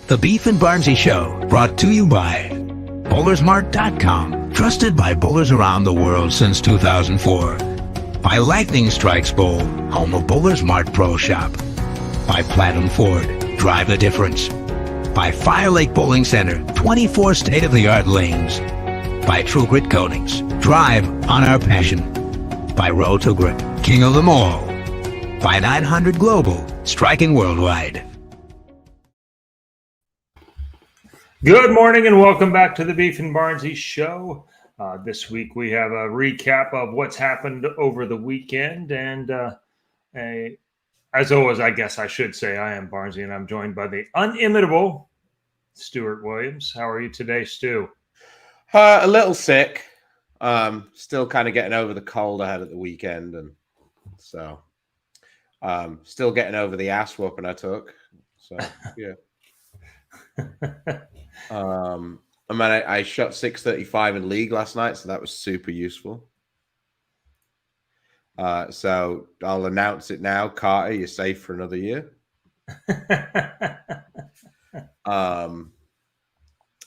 The Beef and Barnzy Show, brought to you by Bowlersmart.com, trusted by bowlers around the world since 2004. By Lightning Strikes Bowl, home of Bowlers Mart Pro Shop. By Platinum Ford, drive the difference. By Fire Lake Bowling Center, 24 state-of-the-art lanes. By True Grit Coatings, drive on our passion. By Road to Grip, king of them all. By 900 Global, striking worldwide. Good morning and welcome back to the Beef and Barnzy Show. This week we have a recap of what's happened over the weekend. And as always, I guess I should say I am Barnzy and I'm joined by the unimitable Stuart Williams. How are you today, Stu? A little sick. Still kind of getting over the cold I had at the weekend. And so still getting over the ass whooping I took. So, yeah. I shot 635 in league last night, so that was super useful. So I'll announce it now, Carter. You're safe for another year. I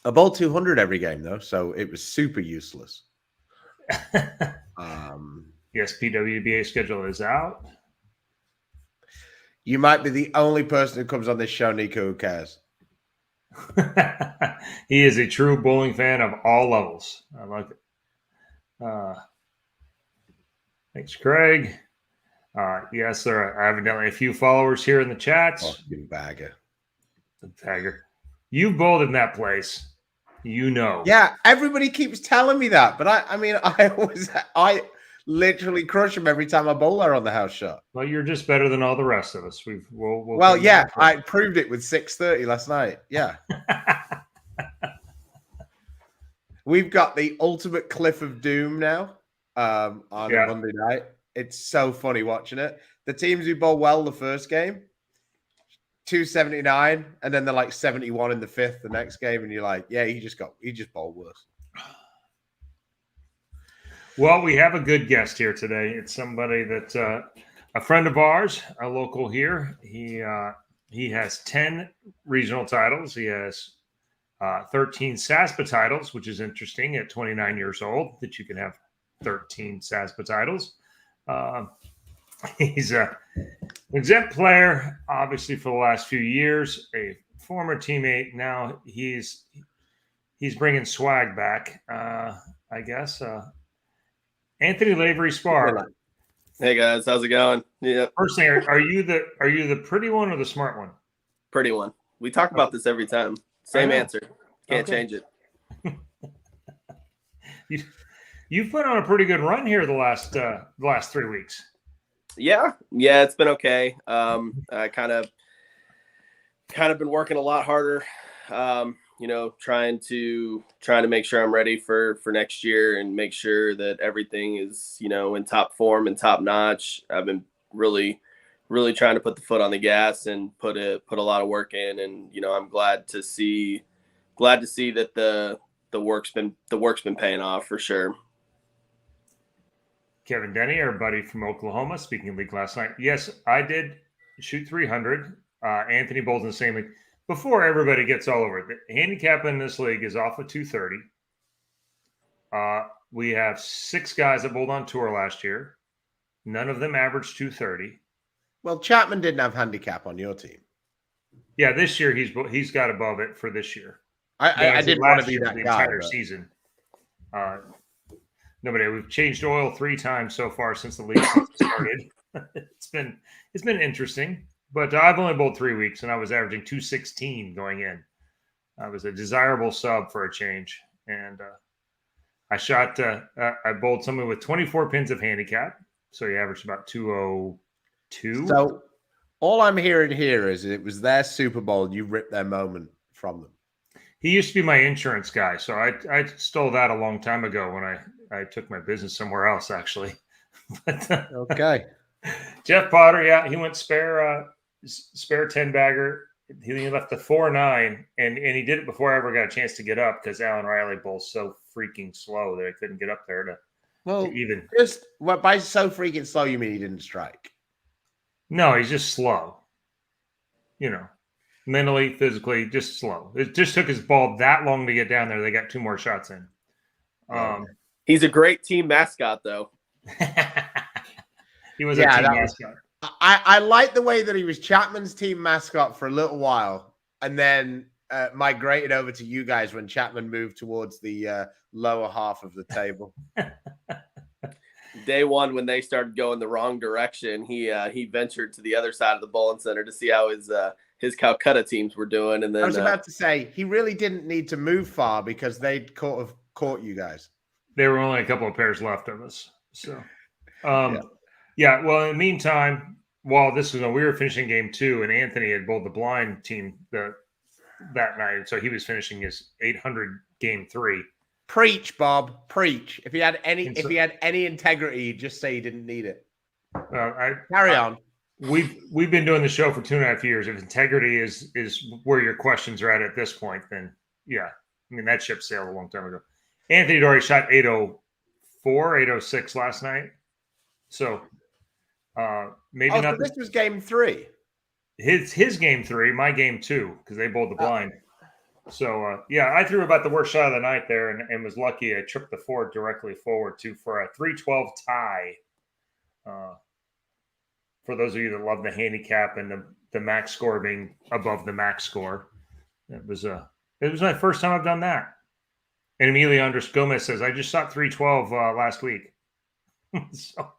bowled 200 every game though, so it was super useless. Yes, PWBA schedule is out. You might be the only person who comes on this show, Nico, who cares. He is a true bowling fan of all levels. I like it. Thanks, Craig. Yes, there are evidently a few followers here in the chats. Oh, you bagger. The bagger. You bowled in that place. You know. Yeah, everybody keeps telling me that, but I literally crush them every time I bowl there on the house shot. Well, you're just better than all the rest of us. I proved it with 630 last night. Yeah. We've got the ultimate cliff of doom now on a Monday night. It's so funny watching it. The teams who bowl well the first game, 279, and then they're like 71 in the fifth the next game, and you're like, yeah, he just bowled worse. Well, we have a good guest here today. It's somebody that's a friend of ours, a local here. He has 10 regional titles. He has 13 SASPA titles, which is interesting at 29 years old that you can have 13 SASPA titles. He's an exempt player, obviously, for the last few years, a former teammate. Now he's bringing swag back, I guess. Anthony Lavery Spar. Hey guys, how's it going? Yeah. First thing, are you the pretty one or the smart one? Pretty one. We talk about this every time. Same answer. Can't change it. You've put on a pretty good run here the last 3 weeks. Yeah, it's been okay. I kind of been working a lot harder. Trying to make sure I'm ready for next year and make sure that everything is, in top form and top notch. I've been really, really trying to put the foot on the gas and put a lot of work in. And, I'm glad to see that the work's been paying off for sure. Kevin Denny, our buddy from Oklahoma, speaking of league last night. Yes, I did shoot 300. Anthony bowls in the same league. Before everybody gets all over it, the handicap in this league is off of 230. We have 6 guys that bowled on tour last year. None of them averaged 230. Well, Chapman didn't have handicap on your team. Yeah, this year he's got above it for this year. I didn't want to be that the guy. Entire season. We've changed oil 3 times so far since the league started. It's been interesting. But I've only bowled 3 weeks, and I was averaging 216 going in. I was a desirable sub for a change. And I bowled someone with 24 pins of handicap. So he averaged about 202. So all I'm hearing here is it was their Super Bowl, and you ripped their moment from them. He used to be my insurance guy. So I stole that a long time ago when I took my business somewhere else, actually. But, okay. Jeff Potter, he went spare 10 bagger. He left the 4-9, and he did it before I ever got a chance to get up because Alan Riley bowls so freaking slow that I couldn't get up there to even. By so freaking slow, you mean he didn't strike? No, he's just slow. Mentally, physically, just slow. It just took his ball that long to get down there. They got 2 more shots in. He's a great team mascot, though. He was a team mascot. I like the way that he was Chapman's team mascot for a little while, and then migrated over to you guys when Chapman moved towards the lower half of the table. Day one, when they started going the wrong direction, he ventured to the other side of the bowling center to see how his Calcutta teams were doing. And then I was about to say he really didn't need to move far because they'd caught you guys. There were only a couple of pairs left of us. So, yeah. Well, in the meantime, while this was we were finishing game 2, and Anthony had bowled the blind team that night, so he was finishing his 800 game 3. Preach, Bob. Preach. If he had any integrity, he'd just say he didn't need it. Carry on. We've been doing the show for 2.5 years. If integrity is where your questions are at this point, then yeah, I mean that ship sailed a long time ago. Anthony had already shot 804, 806 last night, so maybe not. So this was game 3. His game 3, my game 2, because they bowled the blind. So, I threw about the worst shot of the night there and was lucky. I tripped the 4 directly forward for a 312 tie. For those of you that love the handicap and the max score being above the max score, it was my first time I've done that. And Emilio Andres Gomez says, I just shot 312 last week. So,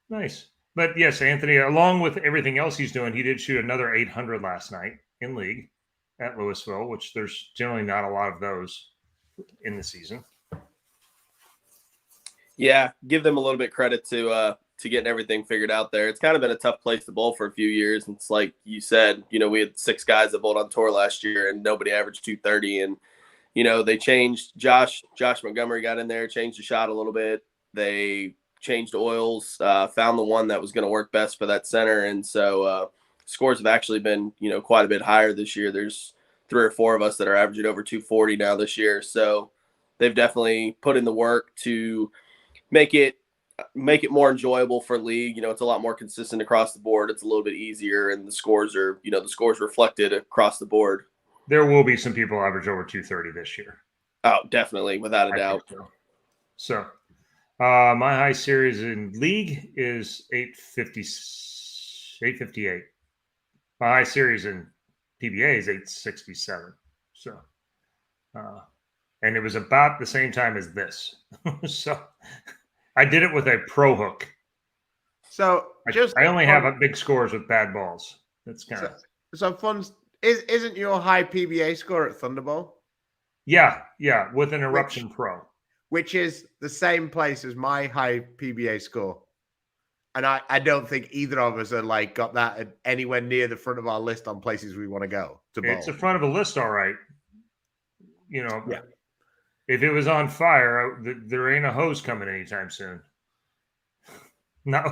nice. But yes, Anthony, along with everything else he's doing, he did shoot another 800 last night in league at Louisville, which there's generally not a lot of those in the season. Yeah, give them a little bit credit to getting everything figured out there. It's kind of been a tough place to bowl for a few years. It's like you said, we had 6 guys that bowled on tour last year and nobody averaged 230. And, they changed Josh Montgomery got in there, changed the shot a little bit. They changed oils, found the one that was going to work best for that center. And so scores have actually been, quite a bit higher this year. There's 3 or 4 of us that are averaging over 240 now this year. So they've definitely put in the work to make it more enjoyable for league. It's a lot more consistent across the board. It's a little bit easier, and the scores are, the scores reflected across the board. There will be some people average over 230 this year. Oh, definitely, without a doubt. So my high series in league is 858. My high series in PBA is 867. So, and it was about the same time as this. So I did it with a pro hook. So I only have big scores with bad balls. That's kind of so fun. Isn't your high PBA score at Thunderbolt? Yeah, with an Eruption Pro, which is the same place as my high PBA score. And I don't think either of us are got that anywhere near the front of our list on places we want to go to bowl. It's the front of a list, all right. Yeah. If it was on fire, there ain't a hose coming anytime soon. No.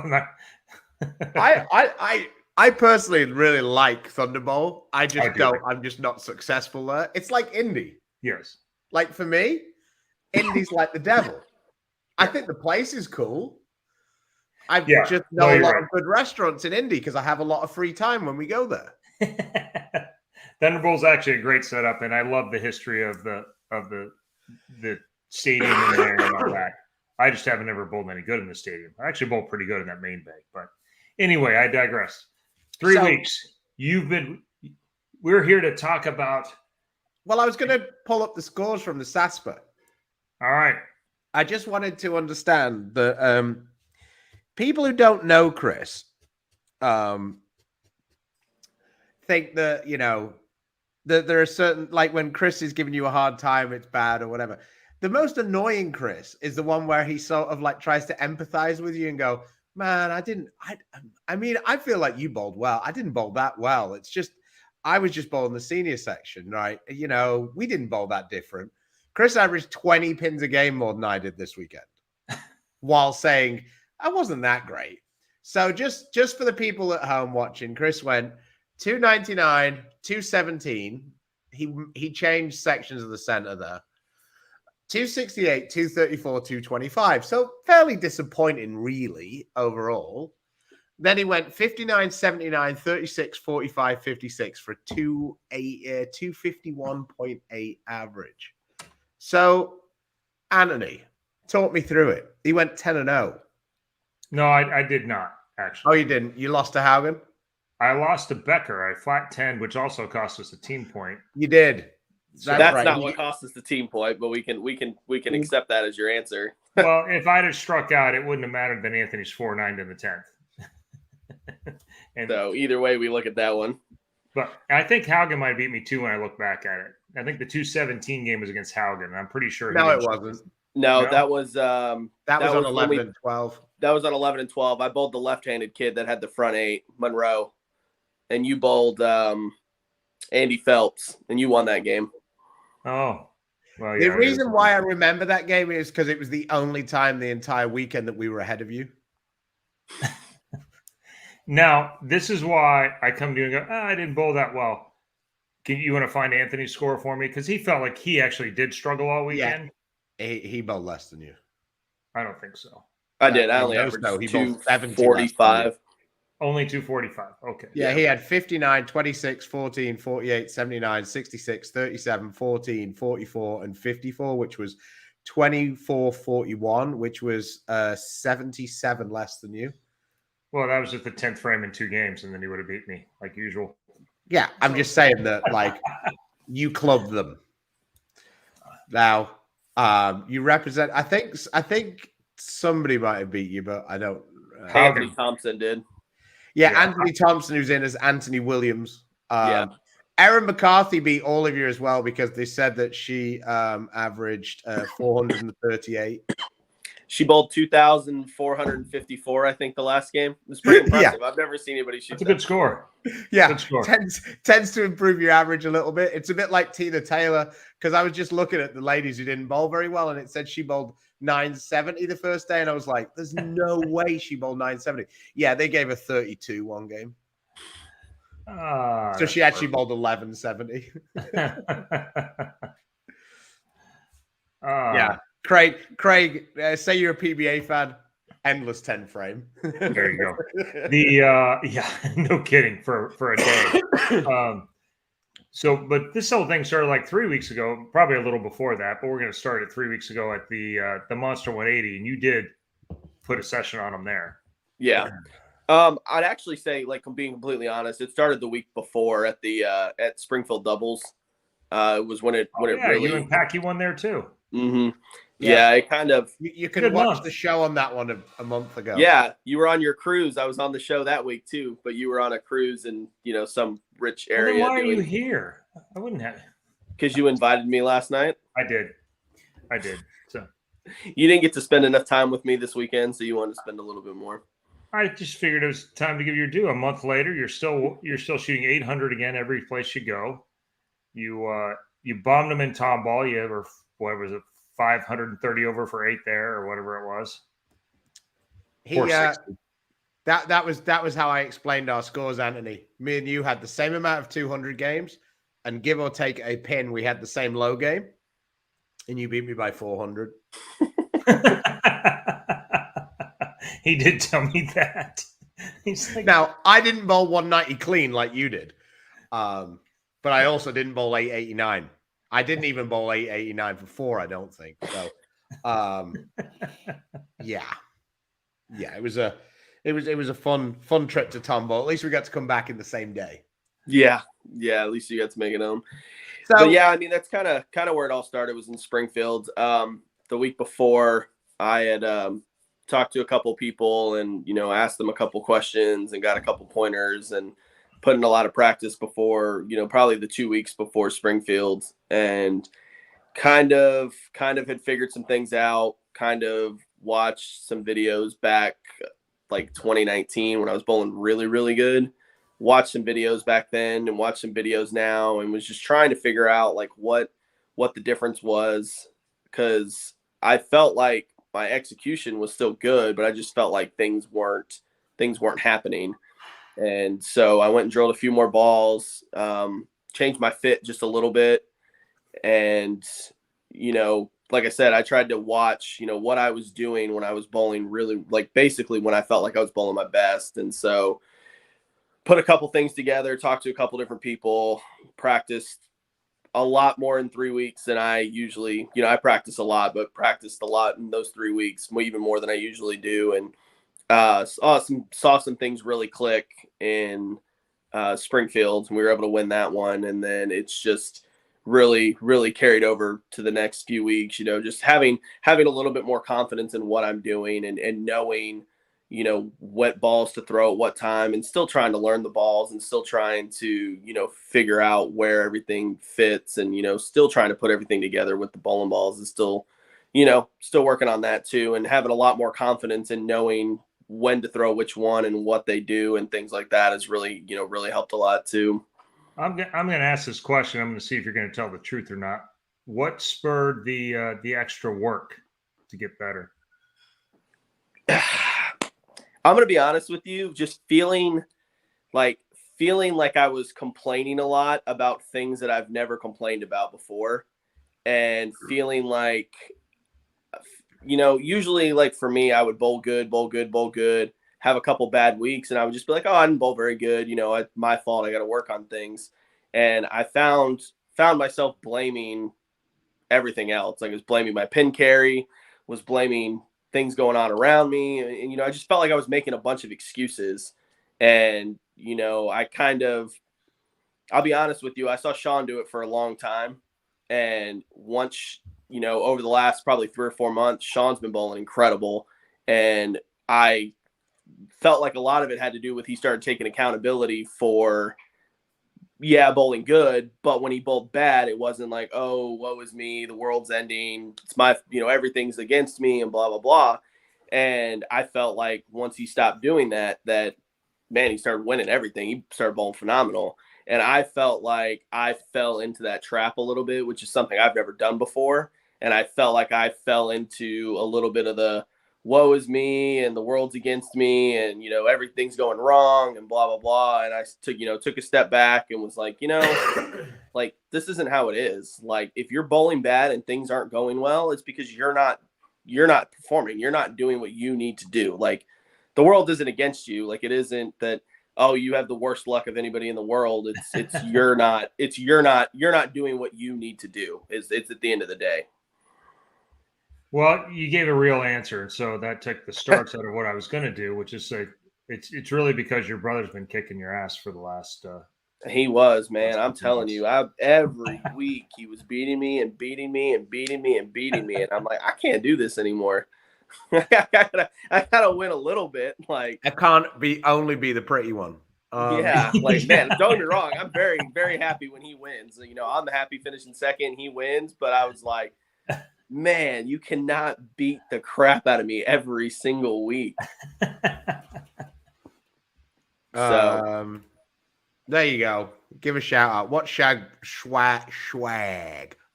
I personally really like Thunderbolt. I'm just not successful there. It's like Indy. Yes. Like for me, Indy's like the devil. I think the place is cool. I just know a lot of good restaurants in Indy because I have a lot of free time when we go there. Thunderbolt's actually a great setup, and I love the history of the stadium in there and all that. I just haven't ever bowled any good in the stadium. I actually bowled pretty good in that main bay, but anyway, I digress. 3 weeks. We're here to talk about. Well, I was going to pull up the scores from the SASPA. All right. I just wanted to understand that people who don't know Chris think that, that there are certain, like when Chris is giving you a hard time, it's bad or whatever. The most annoying Chris is the one where he sort of tries to empathize with you and go, man, I feel like you bowled well. I didn't bowl that well. It's just, I was just bowling the senior section, right? We didn't bowl that different. Chris averaged 20 pins a game more than I did this weekend while saying, I wasn't that great. So just for the people at home watching, Chris went 299, 217. He changed sections of the center there. 268, 234, 225. So fairly disappointing, really, overall. Then he went 59, 79, 36, 45, 56 for a 251.8 average. So, Anthony, talk me through it. He went 10-0. No, I did not, Oh, actually. you didn't? You lost to Haugen? I lost to Becker. I flat 10, which also cost us a team point. You did. That's right. not what cost us the team point, but we can accept that as your answer. Well, if I'd have struck out, it wouldn't have mattered that Anthony scored 9 in the 10th. And So either way, we look at that one. But I think Haugen might beat me too when I look back at it. I think the 217 game was against Haugen, and I'm pretty sure. No, it wasn't. No, No? that was on 11 and 12. That was on 11 and 12. I bowled the left-handed kid that had the front 8, Monroe, and you bowled Andy Phelps, and you won that game. Oh, well, The reason why I remember that game is because it was the only time the entire weekend that we were ahead of you. Now, this is why I come to you and go, I didn't bowl that well. You want to find Anthony's score for me? Because he felt like he actually did struggle all weekend. Yeah, he bowled less than you. I don't think so. I did. I only he averaged bowled 70 245. Only 245. Okay. Yeah, he had 59, 26, 14, 48, 79, 66, 37, 14, 44, and 54, which was 24, 41, which was 77 less than you. Well, that was just the 10th frame in 2 games, and then he would have beat me like usual. Yeah, I'm just saying that, like, you clubbed them. Now, you represent. I think somebody might have beat you, but I don't. Anthony Thompson did. Yeah, Anthony Thompson, who's in as Anthony Williams. Yeah. Erin McCarthy beat all of you as well because they said that she averaged 438. She bowled 2,454, I think, the last game. It was pretty impressive. Yeah. I've never seen anybody shoot That's a good score. Yeah, Good score. tends to improve your average a little bit. It's a bit like Tina Taylor because I was just looking at the ladies who didn't bowl very well, and it said she bowled 970 the first day, and I was like, "There's no way she bowled 970." Yeah, they gave her 32 one game, so she actually bowled 1170. Yeah, Craig, say you're a PBA fan. Endless 10 frame. There you go. No kidding for a day. But this whole thing started like 3 weeks ago, probably a little before that, but we're going to start it 3 weeks ago at the Monster 180, and you did put a session on them there. Yeah. I'd actually say, like, I'm being completely honest, it started the week before at the at Springfield Doubles. It was when it really. You and Packy won there too. Mm-hmm. Yeah, it kind of. You can watch the show on that one a month ago. Yeah, you were on your cruise. I was on the show that week too, but you were on a cruise in some rich area. Well, then why are you here? I wouldn't have. Because you invited me last night. I did. So you didn't get to spend enough time with me this weekend, so you wanted to spend a little bit more. I just figured it was time to give you your due. A month later, you're still shooting 800 again every place you go. You bombed them in Tom Ball. You ever what was it? 530 over for 8 there, or whatever it was. That was how I explained our scores, Anthony. Me and you had the same amount of 200 games, and give or take a pin, we had the same low game, and you beat me by 400. He did tell me that. He's like, now, I didn't bowl 190 clean like you did, but I also didn't bowl 889. I didn't even bowl 889 for 4, I don't think. So, yeah, it was a fun trip to Tom Ball. At least we got to come back in the same day. Yeah. At least you got to make it home. So, but yeah, I mean that's kind of where it all started. Was in Springfield. The week before, I had talked to a couple people and asked them a couple questions and got a couple pointers and put in a lot of practice before, probably the 2 weeks before Springfield, and kind of had figured some things out, kind of watched some videos back like 2019 when I was bowling really, really good, watched some videos back then and watched some videos now, and was just trying to figure out like what the difference was, because I felt like my execution was still good, but I just felt like things weren't happening. And so I went and drilled a few more balls, changed my fit just a little bit, and, like I said, I tried to watch, what I was doing when I was bowling, really, like basically when I felt like I was bowling my best. And so put a couple things together, talked to a couple different people, practiced a lot more in 3 weeks than I usually, I practice a lot, but practiced a lot in those 3 weeks, even more than I usually do. And saw some things really click in Springfield, and we were able to win that one. And then it's just really, really carried over to the next few weeks, just having a little bit more confidence in what I'm doing, and knowing, what balls to throw at what time, and still trying to learn the balls, and still trying to, figure out where everything fits, and, still trying to put everything together with the bowling balls, and still working on that too, and having a lot more confidence in knowing when to throw which one and what they do and things like that has really, really helped a lot too. I'm going to ask this question. I'm going to see if you're going to tell the truth or not. What spurred the extra work to get better? I'm going to be honest with you, just feeling like I was complaining a lot about things that I've never complained about before, and feeling like, usually, like for me, I would bowl good, have a couple bad weeks, and I would just be like, oh, I didn't bowl very good. My fault. I got to work on things. And I found myself blaming everything else. Like I was blaming my pin carry, was blaming things going on around me. And I just felt like I was making a bunch of excuses. And, I'll be honest with you, I saw Sean do it for a long time. And once, over the last probably 3 or 4 months, Sean's been bowling incredible. And I felt like a lot of it had to do with he started taking accountability for, bowling good. But when he bowled bad, it wasn't like, oh, woe is me, the world's ending, it's my, everything's against me and blah, blah, blah. And I felt like once he stopped doing that, man, he started winning everything. He started bowling phenomenal. And I felt like I fell into that trap a little bit, which is something I've never done before. And I felt like I fell into a little bit of the woe is me and the world's against me and, everything's going wrong and blah, blah, blah. And I took a step back and was like, like, this isn't how it is. Like, if you're bowling bad and things aren't going well, it's because you're not performing. You're not doing what you need to do. Like, the world isn't against you. Like, it isn't that, oh, you have the worst luck of anybody in the world. You're not doing what you need to do. It's at the end of the day. Well, you gave a real answer, so that took the starts out of what I was going to do, which is say it's really because your brother's been kicking your ass for the last. He was, man. I'm telling you, every week he was beating me and beating me and beating me and beating me, and I'm like, I can't do this anymore. I gotta win a little bit. Like, I can't only be the pretty one. Yeah, like, man, don't get me wrong. I'm very, very happy when he wins. I'm happy finishing second. He wins, but I was like, man, you cannot beat the crap out of me every single week. So there you go. Give a shout out. What swag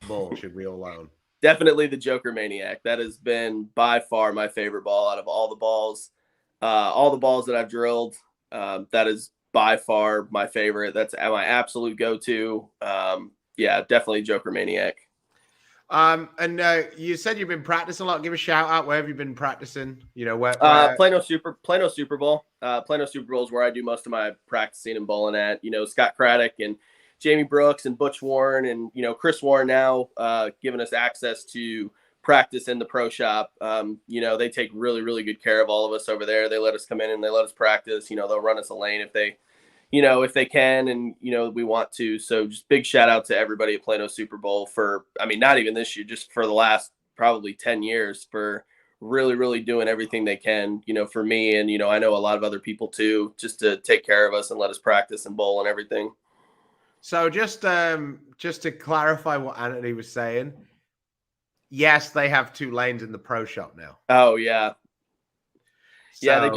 ball should we all own? Definitely the Joker Maniac. That has been by far my favorite ball out of all the balls that I've drilled. That is by far my favorite. That's my absolute go-to. Yeah, definitely Joker Maniac. And you said you've been practicing a lot. Give a shout out. Where have you been practicing? Where? Plano Super Bowl. Plano Super Bowl is where I do most of my practicing and bowling at. Scott Craddock and Jamie Brooks and Butch Warren and Chris Warren now giving us access to practice in the pro shop. They take really, really good care of all of us over there. They let us come in and they let us practice. They'll run us a lane if they can, and we want to. So just big shout out to everybody at Plano Super Bowl for, not even this year, just for the last probably 10 years for really, really doing everything they can, for me. And, I know a lot of other people too, just to take care of us and let us practice and bowl and everything. So just to clarify what Anthony was saying, yes, they have 2 lanes in the pro shop now. Oh yeah. Yeah, they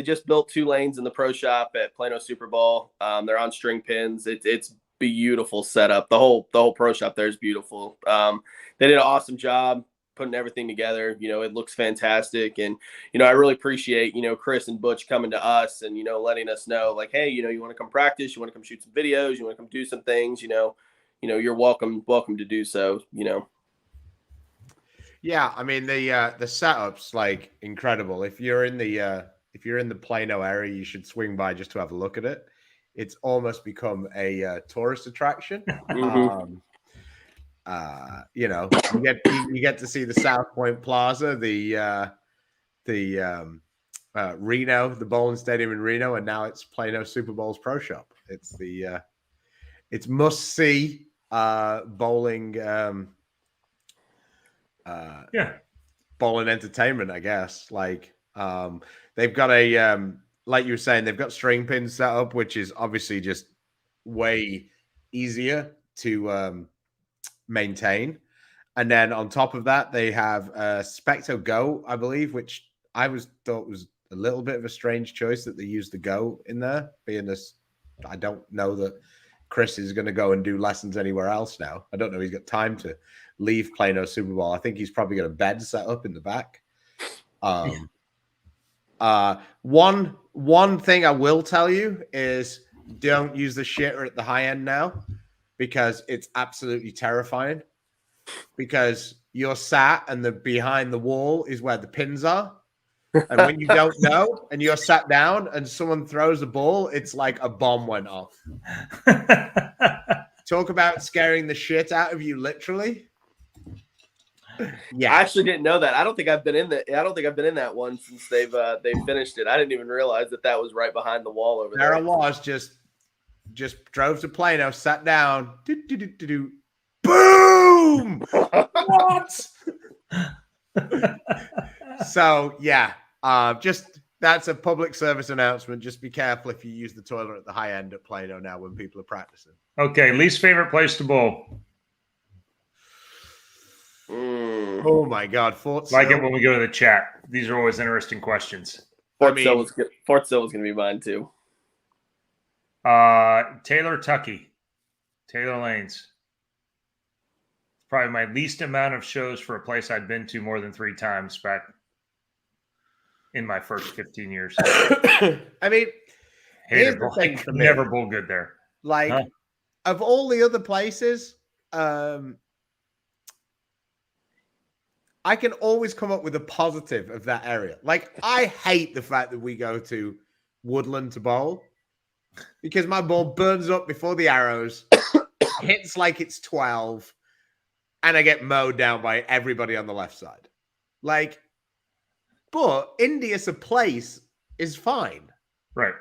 just built 2 lanes in the pro shop at Plano Super Bowl. They're on string pins. It's beautiful setup. The whole pro shop there is beautiful. They did an awesome job putting everything together. It looks fantastic, and I really appreciate Chris and Butch coming to us and letting us know, like, hey, you want to come practice, you want to come shoot some videos, you want to come do some things, you're welcome to do so. Yeah, I mean the setup's like incredible. If you're in the Plano area, you should swing by just to have a look at it. It's almost become a tourist attraction. Mhm. You get to see the South Point Plaza, the Reno, the bowling stadium in Reno, and now it's Plano Super Bowl's pro shop. It's must see bowling. Yeah. Bowling entertainment, I guess. Like they've got a like you were saying, they've got string pins set up, which is obviously just way easier to maintain. And then on top of that, they have Specto Go, I believe, which thought was a little bit of a strange choice that they used the Go in there, being this. I don't know that Chris is going to go and do lessons anywhere else now. I don't know if he's got time to leave Plano Super Bowl. I think he's probably got a bed set up in the back. One thing I will tell you is don't use the shitter at the high end now, because it's absolutely terrifying. Because you're sat and the behind the wall is where the pins are. And when you don't know and you're sat down and someone throws a ball, it's like a bomb went off. Talk about scaring the shit out of you, literally. Yeah, I actually didn't know that. I don't think I've been in that one since they've finished it. I didn't even realize that was right behind the wall over there. There I was, just drove to Plano, sat down, boom. What? So yeah, just that's a public service announcement. Just be careful if you use the toilet at the high end at Plano now when people are practicing. Okay, least favorite place to bowl. Oh my God, Fort Sill. Like it when we go to the chat. These are always interesting questions. Fort Sill was going to be mine too. Taylor Tucky, Taylor Lanes. Probably my least amount of shows for a place I'd been to more than 3 times back in my first 15 years. I mean, here's the thing for me. Never bowl good there. Like, of all the other places, I can always come up with a positive of that area. Like, I hate the fact that we go to Woodland to bowl because my ball burns up before the arrows, hits like it's 12, and I get mowed down by everybody on the left side. Like, but Indy as a place is fine. Right.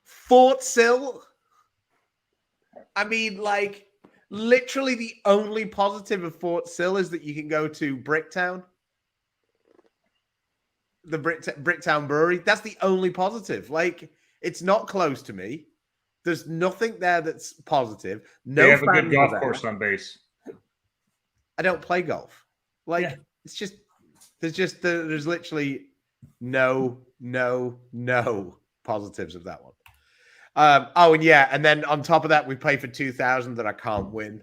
Fort Sill, I mean, like, literally the only positive of Fort Sill is that you can go to Bricktown. The Bricktown Brewery. That's the only positive. Like, it's not close to me. There's nothing there that's positive. No, they have a good golf course on base. I don't play golf. Like, it's just there's literally no positives of that one. And then on top of that, we play for 2,000 that I can't win.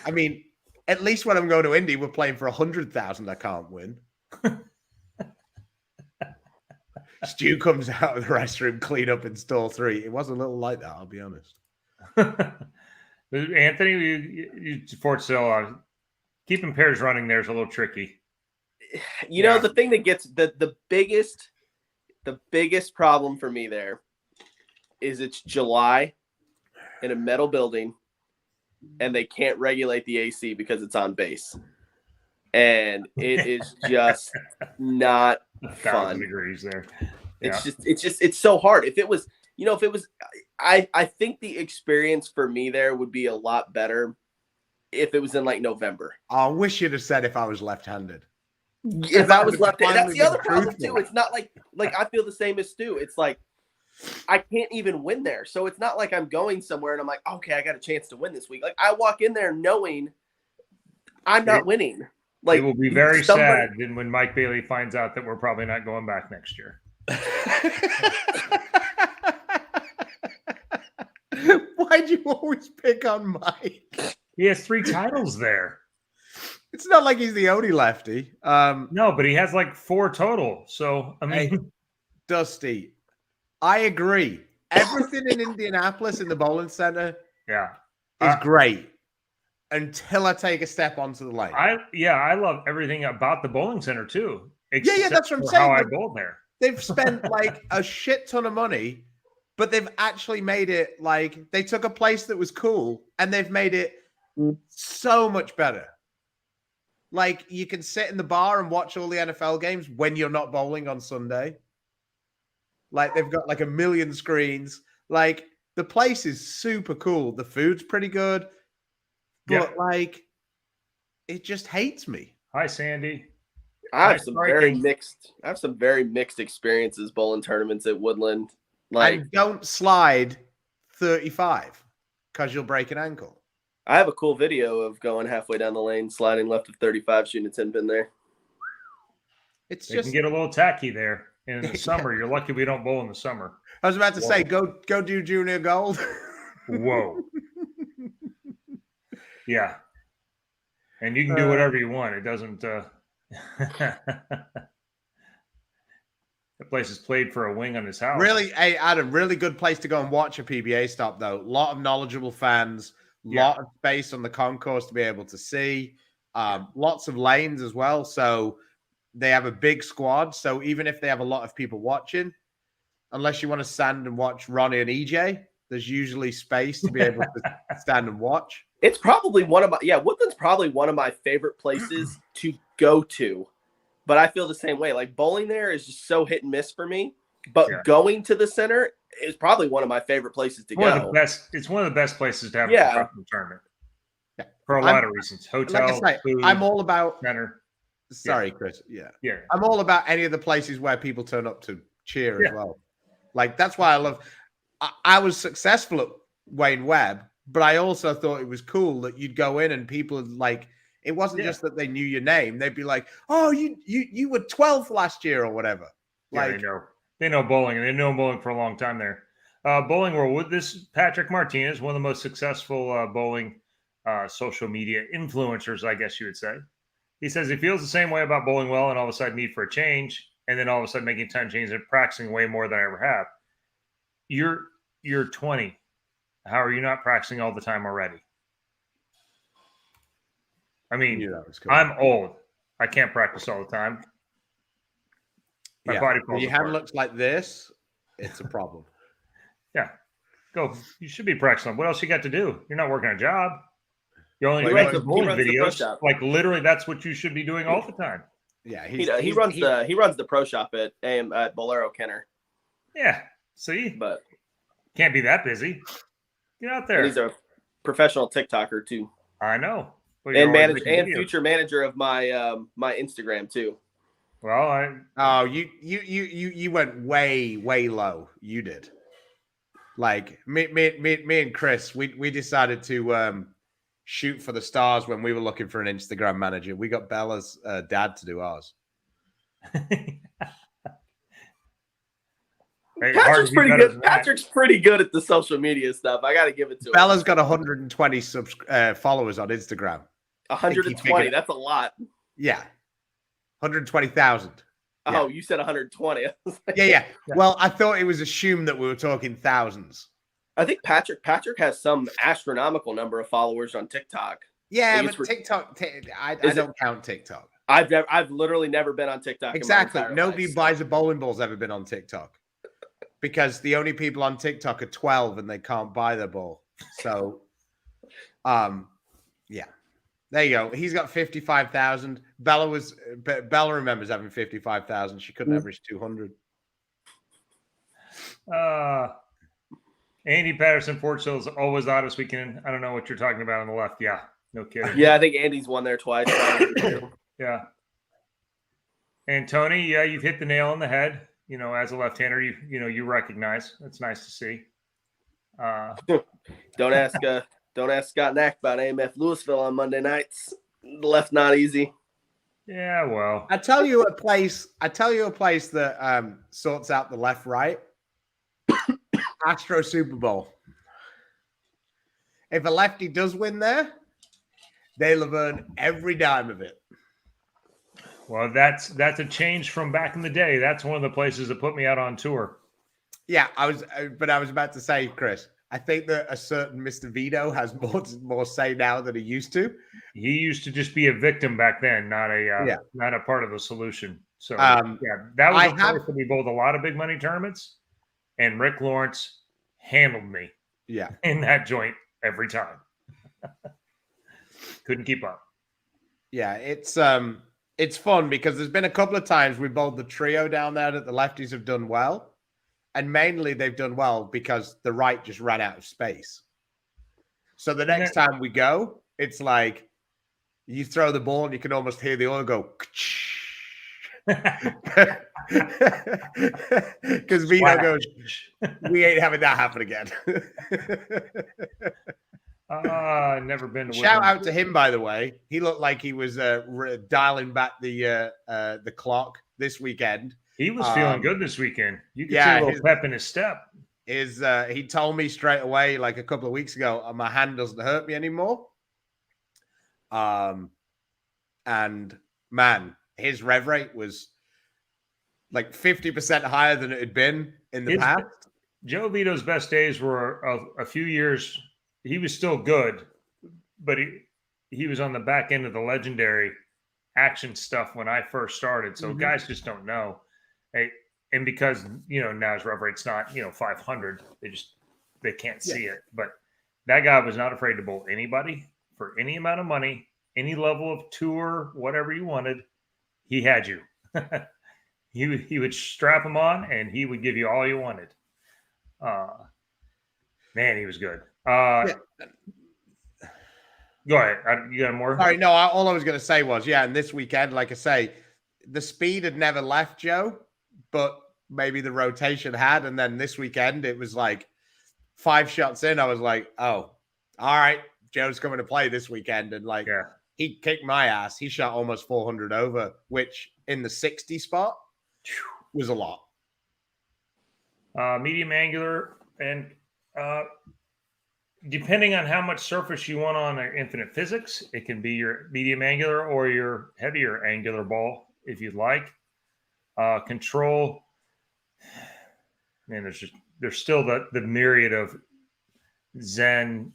I mean, at least when I'm going to Indy, we're playing for 100,000 I can't win. Stu comes out of the restroom, clean up in stall 3. It was a little like that, I'll be honest. Anthony, you Fort Sill, keeping pairs running there is a little tricky. You know, the thing that gets the biggest problem for me there is it's July in a metal building and they can't regulate the AC because it's on base. And it is just not fun. Degrees there. It's so hard. If it was, I think the experience for me there would be a lot better if it was in like November. I wish you'd have said if I was left-handed. If I was left-handed, that's the other problem too. It's not like I feel the same as Stu. It's like I can't even win there. So it's not like I'm going somewhere and I'm like, okay, I got a chance to win this week. Like I walk in there knowing I'm not winning. Like it will be very sad then when Mike Bailey finds out that we're probably not going back next year. Why'd you always pick on Mike? He has 3 titles there. It's not like he's the only lefty. No, but he has like 4 total. So I mean, hey, Dusty, I agree. Everything in Indianapolis in the bowling center, is great. until I take a step onto the lane. I love everything about the bowling center too. Yeah, that's what I'm for saying. How I bowled there. They've spent like a shit ton of money, but they've actually made it like they took a place that was cool and they've made it so much better. Like you can sit in the bar and watch all the NFL games when you're not bowling on Sunday. Like they've got like a million screens. Like the place is super cool. The food's pretty good, but like it just hates me. Hi, Sandy. I have some very mixed experiences bowling tournaments at Woodland. Like, and don't slide 35 because you'll break an ankle. I have a cool video of going halfway down the lane, sliding left of 35, shooting a 10 pin there. It's It just can get a little tacky there. And in the summer, you're lucky we don't bowl in the summer. I was about to say, go do junior gold. Whoa. Yeah. And you can do whatever you want. It doesn't. The place is played for a wing on his house. Really, I had a really good place to go and watch a PBA stop, though. A lot of knowledgeable fans, lot of space on the concourse to be able to see, lots of lanes as well. So they have a big squad. So even if they have a lot of people watching, unless you want to stand and watch Ronnie and EJ, there's usually space to be able to stand and watch. It's probably Woodland's probably one of my favorite places to go to. But I feel the same way. Like bowling there is just so hit and miss for me. But going to the center is probably one of my favorite places to go. It's one of the best places to have a professional tournament. Yeah. For a lot of reasons. Hotel, like food, I'm all about center. Sorry, Chris. Yeah. I'm all about any of the places where people turn up to cheer as well. Like that's why I love. I was successful at Wayne Webb, but I also thought it was cool that you'd go in and people like. It wasn't just that they knew your name; they'd be like, "Oh, you were 12th last year or whatever." Like they know bowling, and they know bowling for a long time there. Bowling World. This Patrick Martinez, one of the most successful bowling social media influencers, I guess you would say. He says he feels the same way about bowling well, and all of a sudden need for a change, and then all of a sudden making time changes and practicing way more than I ever have. You're 20. How are you not practicing all the time already? I mean, I'm old. I can't practice all the time. My body falls when your apart. hand looks like this, it's a problem. Yeah. Go. You should be practicing. What else you got to do? You're not working a job. You're only runs making bowling videos. Like literally, that's what you should be doing all the time. Yeah, he runs the pro shop at Bolero Kenner. Yeah. See, but can't be that busy. Get out there. And he's a professional TikToker too. I know. Well, and future manager of my my Instagram too. Well, you went way low. You did. Like me and Chris, we decided to shoot for the stars when we were looking for an Instagram manager. We got Bella's dad to do ours. Patrick's pretty good. Patrick's pretty good at the social media stuff. I got to give it to him. Bella's got 120 followers on Instagram. 120. That's a lot. Yeah. 120,000. Oh, you said 120. Yeah. Well, I thought it was assumed that we were talking thousands. I think Patrick has some astronomical number of followers on TikTok. Yeah, but TikTok, I don't count TikTok. I've literally never been on TikTok. Exactly. Nobody buys a bowling ball's ever been on TikTok. Because the only people on TikTok are 12 and they can't buy their ball. So, yeah. There you go. He's got 55,000. Bella remembers having 55,000. She couldn't average 200. Andy Patterson, Fort Sill is always oddest weekend. I don't know what you're talking about on the left. Yeah, no kidding. Yeah, I think Andy's won there twice. Yeah. And Tony, you've hit the nail on the head. You know, as a left-hander, you recognize. That's nice to see. Don't ask Scott Knack about AMF Louisville on Monday nights. The left not easy. Yeah, well, I tell you a place that sorts out the left right. Astro Super Bowl. If a lefty does win there, they'll have earned every dime of it. Well, that's a change from back in the day. That's one of the places that put me out on tour. Yeah, I was about to say, Chris, I think that a certain Mr. Vito has more say now than he used to. He used to just be a victim back then, not Yeah. a part of the solution. So Um, that was I a place that we bowled a lot of big money tournaments, and Rick Lawrence handled me Yeah. in that joint every time. Couldn't keep up. Yeah, it's fun because there's been a couple of times we bowled the trio down there that the lefties have done well. And mainly they've done well because the right just ran out of space. So the next time we go, it's like you throw the ball and you can almost hear the oil go. Because Vito goes, we ain't having that happen again. Never been to Shout out to him, by the way. He looked like he was dialing back the clock this weekend. He was feeling good this weekend. You could see a little pep in his step. He told me straight away, like a couple of weeks ago, my hand doesn't hurt me anymore. And man, his rev rate was like 50% higher than it had been in the past. Joe Vito's best days were a few years. He was still good, but he was on the back end of the legendary action stuff when I first started. So guys just don't know. Hey, and because, now his rev rate's not, 500, they can't see it. But that guy was not afraid to bowl anybody for any amount of money, any level of tour, whatever you wanted. He had you. He would strap him on and he would give you all you wanted. Man, he was good. Go ahead. You got more? Sorry, no, all I was going to say was, and this weekend, like I say, the speed had never left Joe, but maybe the rotation had. And then this weekend, it was like 5 shots in. I was like, oh, all right, Joe's coming to play this weekend. And he kicked my ass. He shot almost 400 over, which in the 60 spot was a lot. Medium angular, and depending on how much surface you want on an infinite physics, it can be your medium angular or your heavier angular ball if you'd like. Control, man, there's still the myriad of Zen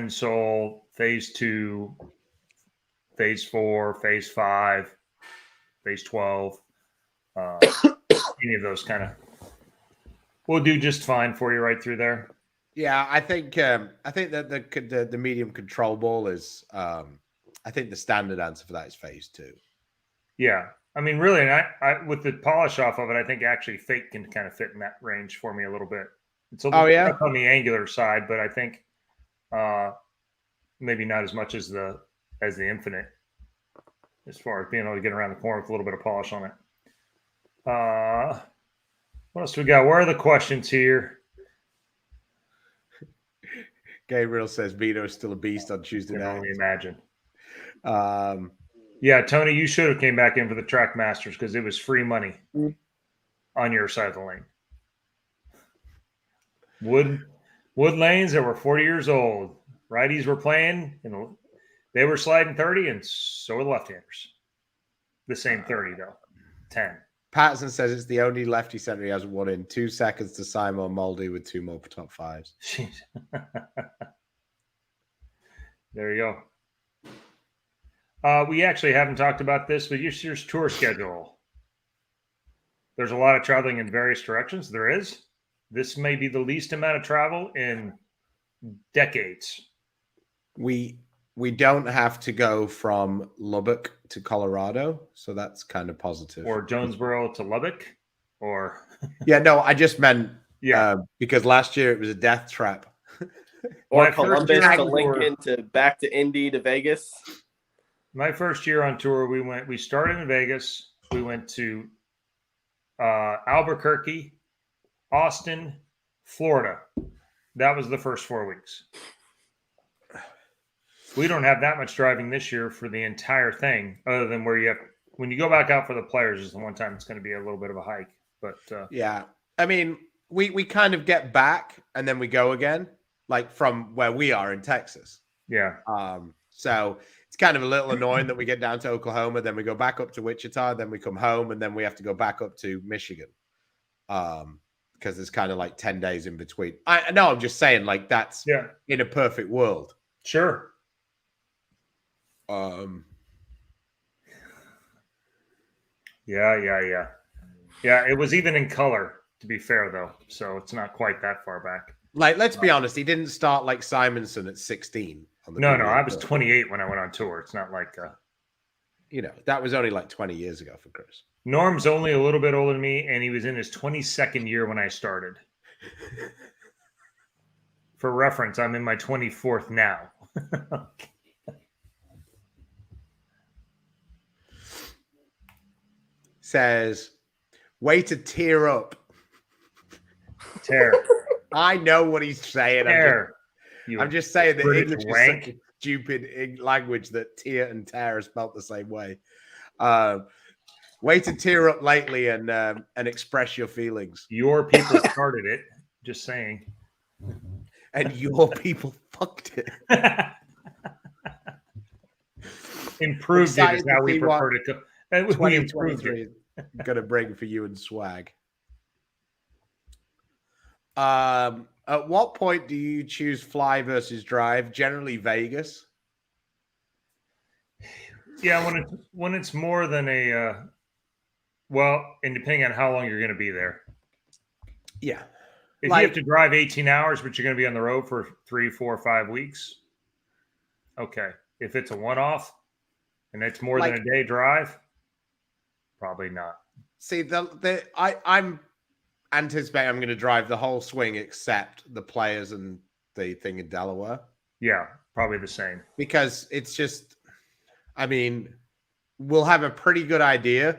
Soul, Phase 2, Phase 4, Phase 5, Phase 12. Any of those kind of will do just fine for you right through there. Yeah, I think that the medium control ball is. I think the standard answer for that is Phase 2. Yeah, I mean, really, and I with the polish off of it, I think actually Fate can kind of fit in that range for me a little bit. It's a little tough on the angular side, but I think maybe not as much as the Infinite, as far as being able to get around the corner with a little bit of polish on it. What else we got? Where are the questions here? Gabriel says Vito is still a beast on Tuesday night. I can only imagine. Yeah, Tony, you should have came back in for the Track Masters because it was free money on your side of the lane. Wood lanes that were 40 years old. Righties were playing, and they were sliding 30, and so were the left-handers. The same 30, though. 10. Patterson says it's the only lefty center he hasn't won in 2 seconds to Simon Moldy with 2 more top 5s. There you go. We actually haven't talked about this, but your tour schedule. There's a lot of traveling in various directions. There is. This may be the least amount of travel in decades. We don't have to go from Lubbock to Colorado, so that's kind of positive. Or Jonesboro to Lubbock, or no, I just meant because last year it was a death trap. Or Columbus to Lincoln to back to Indy to Vegas. My first year on tour, we started in Vegas. We went to Albuquerque, Austin, Florida. That was the first 4 weeks. We don't have that much driving this year for the entire thing, other than when you go back out for the players is the one time it's going to be a little bit of a hike. But I mean, we kind of get back and then we go again, like from where we are in Texas. Yeah. So it's kind of a little annoying that we get down to Oklahoma, then we go back up to Wichita, then we come home, and then we have to go back up to Michigan. because there's kind of like 10 days in between. I know, I'm just saying, like, that's in a perfect world. Sure. Yeah. It was even in color, to be fair, though. So it's not quite that far back. Like, let's be honest, he didn't start like Simonson at 16. No, I was 28 when I went on tour. It's not like, that was only like 20 years ago for Chris. Norm's only a little bit older than me, and he was in his 22nd year when I started. For reference, I'm in my 24th now. Says, way to tear up. Tear. I know what he's saying. Tear. I'm just saying that British English wank. is such a stupid language that tear and tear are spelt the same way. Way to tear up lately and express your feelings. Your people started it. Just saying. And your people fucked it. Improved it is how we prefer to go. And we improved it. Gonna bring for you and swag. At what point do you choose fly versus drive? Generally Vegas. Yeah, when it's more than a and depending on how long you're going to be there. Yeah. If you have to drive 18 hours, but you're going to be on the road for 3, 4, 5 weeks. Okay. If it's a one-off and it's more than a day drive, probably not. See, I'm anticipating I'm going to drive the whole swing except the players and the thing in Delaware. Yeah, probably the same. Because it's just, I mean, we'll have a pretty good idea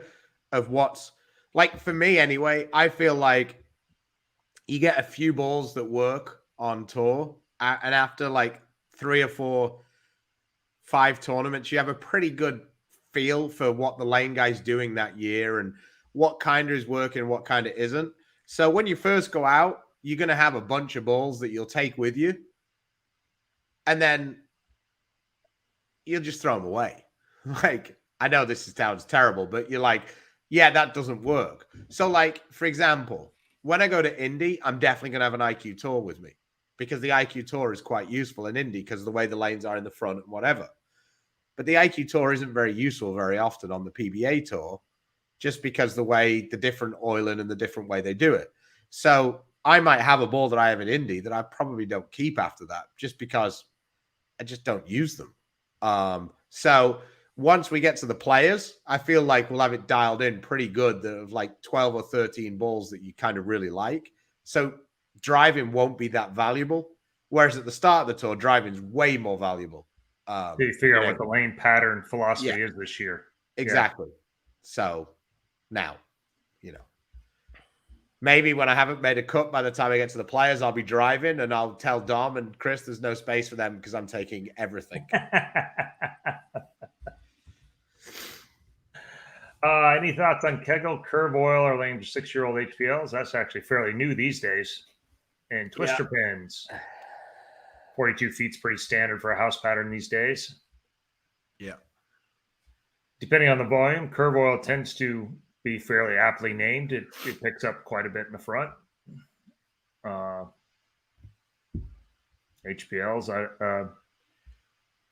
of what's, like, for me anyway, I feel like you get a few balls that work on tour, and after like 3 or 4, 5 tournaments, you have a pretty good feel for what the lane guy's doing that year and what kind of is working and what kind of isn't. So when you first go out, you're going to have a bunch of balls that you'll take with you, and then you'll just throw them away. Like, I know this sounds terrible, but you're like, yeah, that doesn't work. So, like, for example, when I go to Indy, I'm definitely going to have an IQ Tour with me because the IQ Tour is quite useful in Indy because of the way the lanes are in the front and whatever. But the IQ Tour isn't very useful very often on the PBA Tour just because the different oiling and the different way they do it. So I might have a ball that I have in Indy that I probably don't keep after that just because I just don't use them. So once we get to the players, I feel like we'll have it dialed in pretty good that of like 12 or 13 balls that you kind of really like. So driving won't be that valuable. Whereas at the start of the tour, driving is way more valuable. So you figure out what the lane pattern philosophy is this year. Exactly. Yeah. So now, maybe when I haven't made a cut by the time I get to the players, I'll be driving and I'll tell Dom and Chris there's no space for them because I'm taking everything. Any thoughts on Kegel, curve oil, or lane 6-year-old HPLs? That's actually fairly new these days. And twister pins. 42 feet's pretty standard for a house pattern these days. Yeah. Depending on the volume, curve oil tends to be fairly aptly named. It picks up quite a bit in the front. HPLs,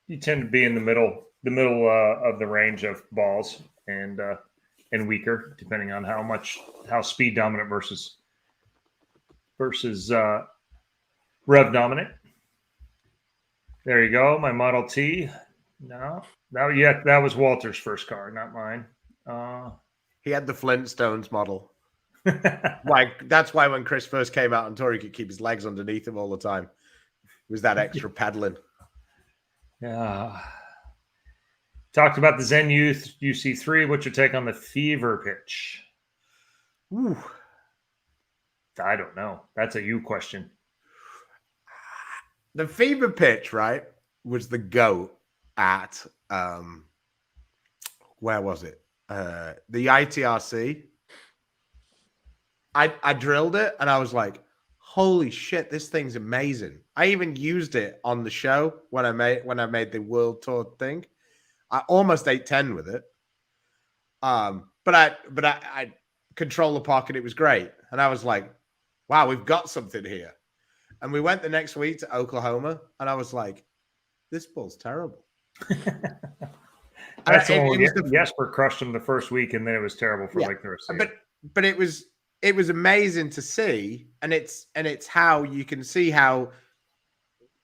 you tend to be in the middle of the range of balls and weaker, depending on how speed dominant versus rev dominant. There you go. My Model T. No, that was Walter's first car, not mine. He had the Flintstones model. Like, that's why when Chris first came out on tour, he could keep his legs underneath him all the time. It was that extra pedaling. Yeah. Talked about the Zen Youth UC3. What's your take on the Fever pitch? Ooh. I don't know. That's a you question. The Fever pitch, right, was the GOAT at, where was it? The ITRC. I drilled it and I was like, holy shit, this thing's amazing. I even used it on the show when I made the world tour thing. I almost 810 with it. But I control the pocket. It was great. And I was like, wow, we've got something here. And we went the next week to Oklahoma, and I was like, this ball's terrible. That's the one. Jesper crushed them the first week, and then it was terrible for like the rest of the year. But it was amazing to see, and it's how you can see how,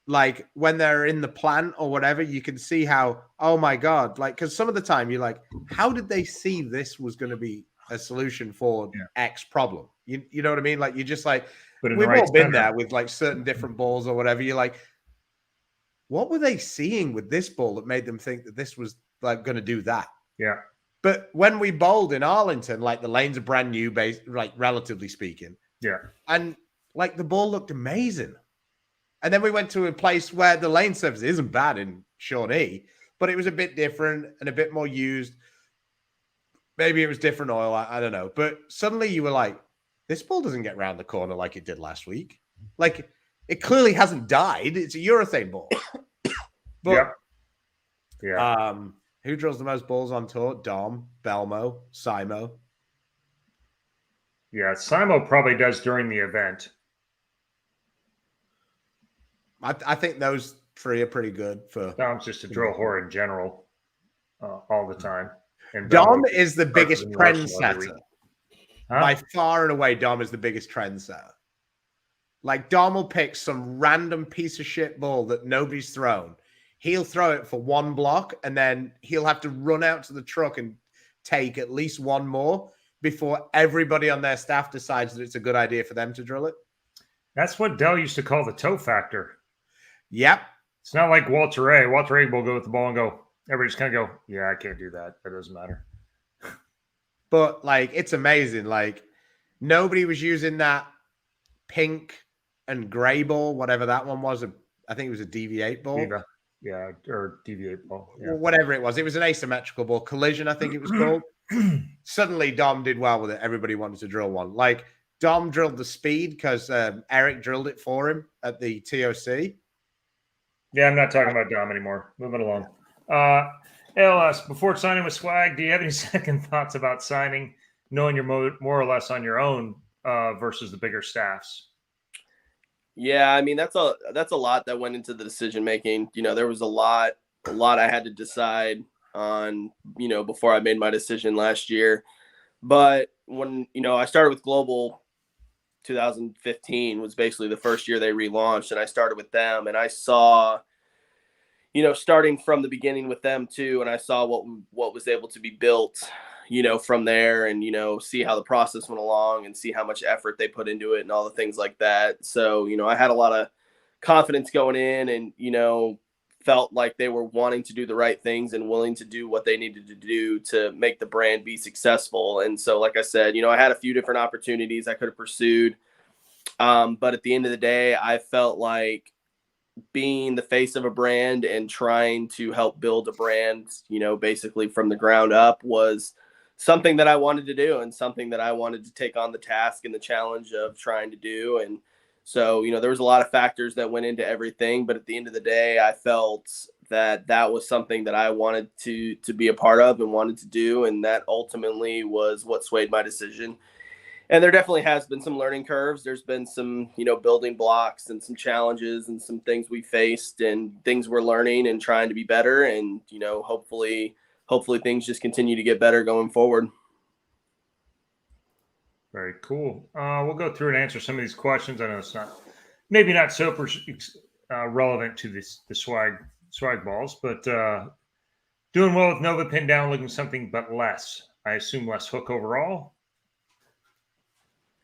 like, when they're in the plant or whatever, you can see how, oh my God, like, because some of the time you're like, how did they see this was going to be a solution for X problem? You know what I mean? Like, you're just like, we've all been there with like certain different balls or whatever. You're like, what were they seeing with this ball that made them think that this was like going to do that? Yeah. But when we bowled in Arlington, like, the lanes are brand new, like, relatively speaking. Yeah. And like, the ball looked amazing. And then we went to a place where the lane surface isn't bad in Shawnee, but it was a bit different and a bit more used. Maybe it was different oil. I don't know. But suddenly you were like, this ball doesn't get around the corner like it did last week. Like, it clearly hasn't died. It's a urethane ball. But, who drills the most balls on tour? Dom, Belmo, Simo. Yeah, Simo probably does during the event. I think those three are pretty good for. Dom's just a drill whore in general, all the time. And Dom is the biggest trendsetter. By far and away, Dom is the biggest trendsetter. Like, Dom will pick some random piece of shit ball that nobody's thrown. He'll throw it for one block, and then he'll have to run out to the truck and take at least one more before everybody on their staff decides that it's a good idea for them to drill it. That's what Dell used to call the toe factor. Yep. It's not like Walter A. Walter A will go with the ball and go, everybody's kind of go, yeah, I can't do that. That doesn't matter. But, like, it's amazing. Like, nobody was using that pink and gray ball, whatever that one was. I think it was a DV8 ball. Diva. Yeah, or DV8 ball. Yeah. Whatever it was. It was an asymmetrical ball. Collision, I think it was called. Suddenly, Dom did well with it. Everybody wanted to drill one. Like, Dom drilled the speed because Eric drilled it for him at the TOC. Yeah, I'm not talking about Dom anymore. Moving along. ALS, before signing with Swag, do you have any second thoughts about signing, knowing you're more or less on your own versus the bigger staffs? Yeah, I mean, that's a lot that went into the decision making. You know, there was a lot I had to decide on, you know, before I made my decision last year. But when, you know, I started with Global 2015 was basically the first year they relaunched, and I started with them, and I saw, you know, starting from the beginning with them too, and I saw what was able to be built, you know, from there, and, you know, see how the process went along and see how much effort they put into it and all the things like that. So, you know, I had a lot of confidence going in, and, you know, felt like they were wanting to do the right things and willing to do what they needed to do to make the brand be successful. And so, like I said, you know, I had a few different opportunities I could have pursued. But at the end of the day, I felt like being the face of a brand and trying to help build a brand, you know, basically from the ground up was something that I wanted to do and something that I wanted to take on the task and the challenge of trying to do. And so, you know, there was a lot of factors that went into everything, but at the end of the day, I felt that that was something that I wanted to be a part of and wanted to do. And that ultimately was what swayed my decision. And there definitely has been some learning curves. There's been some, you know, building blocks and some challenges and some things we faced and things we're learning and trying to be better. And, you know, hopefully things just continue to get better going forward. Very cool. We'll go through and answer some of these questions. I know it's maybe not super relevant to the swag balls, but doing well with Nova pin down, looking something but less. I assume less hook overall.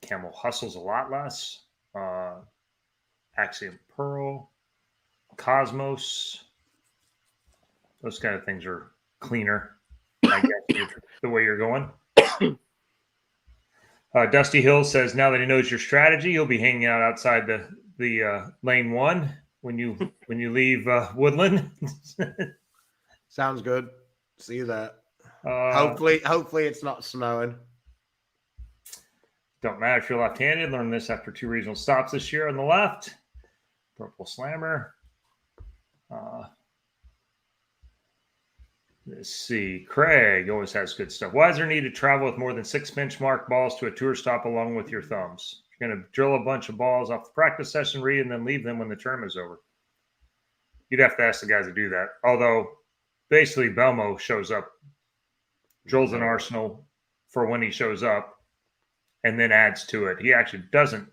Camel hustles a lot less. Axiom Pearl, Cosmos. Those kind of things are cleaner, I guess, the way you're going. Dusty Hill says, now that he knows your strategy, he'll be hanging out outside the lane one when you leave Woodland. Sounds good. See that. Hopefully it's not snowing. Don't matter if you're left-handed. Learned this after 2 regional stops this year on the left. Purple Slammer. Let's see. Craig always has good stuff. Why is there need to travel with more than 6 benchmark balls to a tour stop along with your thumbs? You're going to drill a bunch of balls off the practice session read and then leave them when the term is over. You'd have to ask the guys to do that. Although, basically, Belmo shows up, drills an arsenal for when he shows up, and then adds to it. He actually doesn't.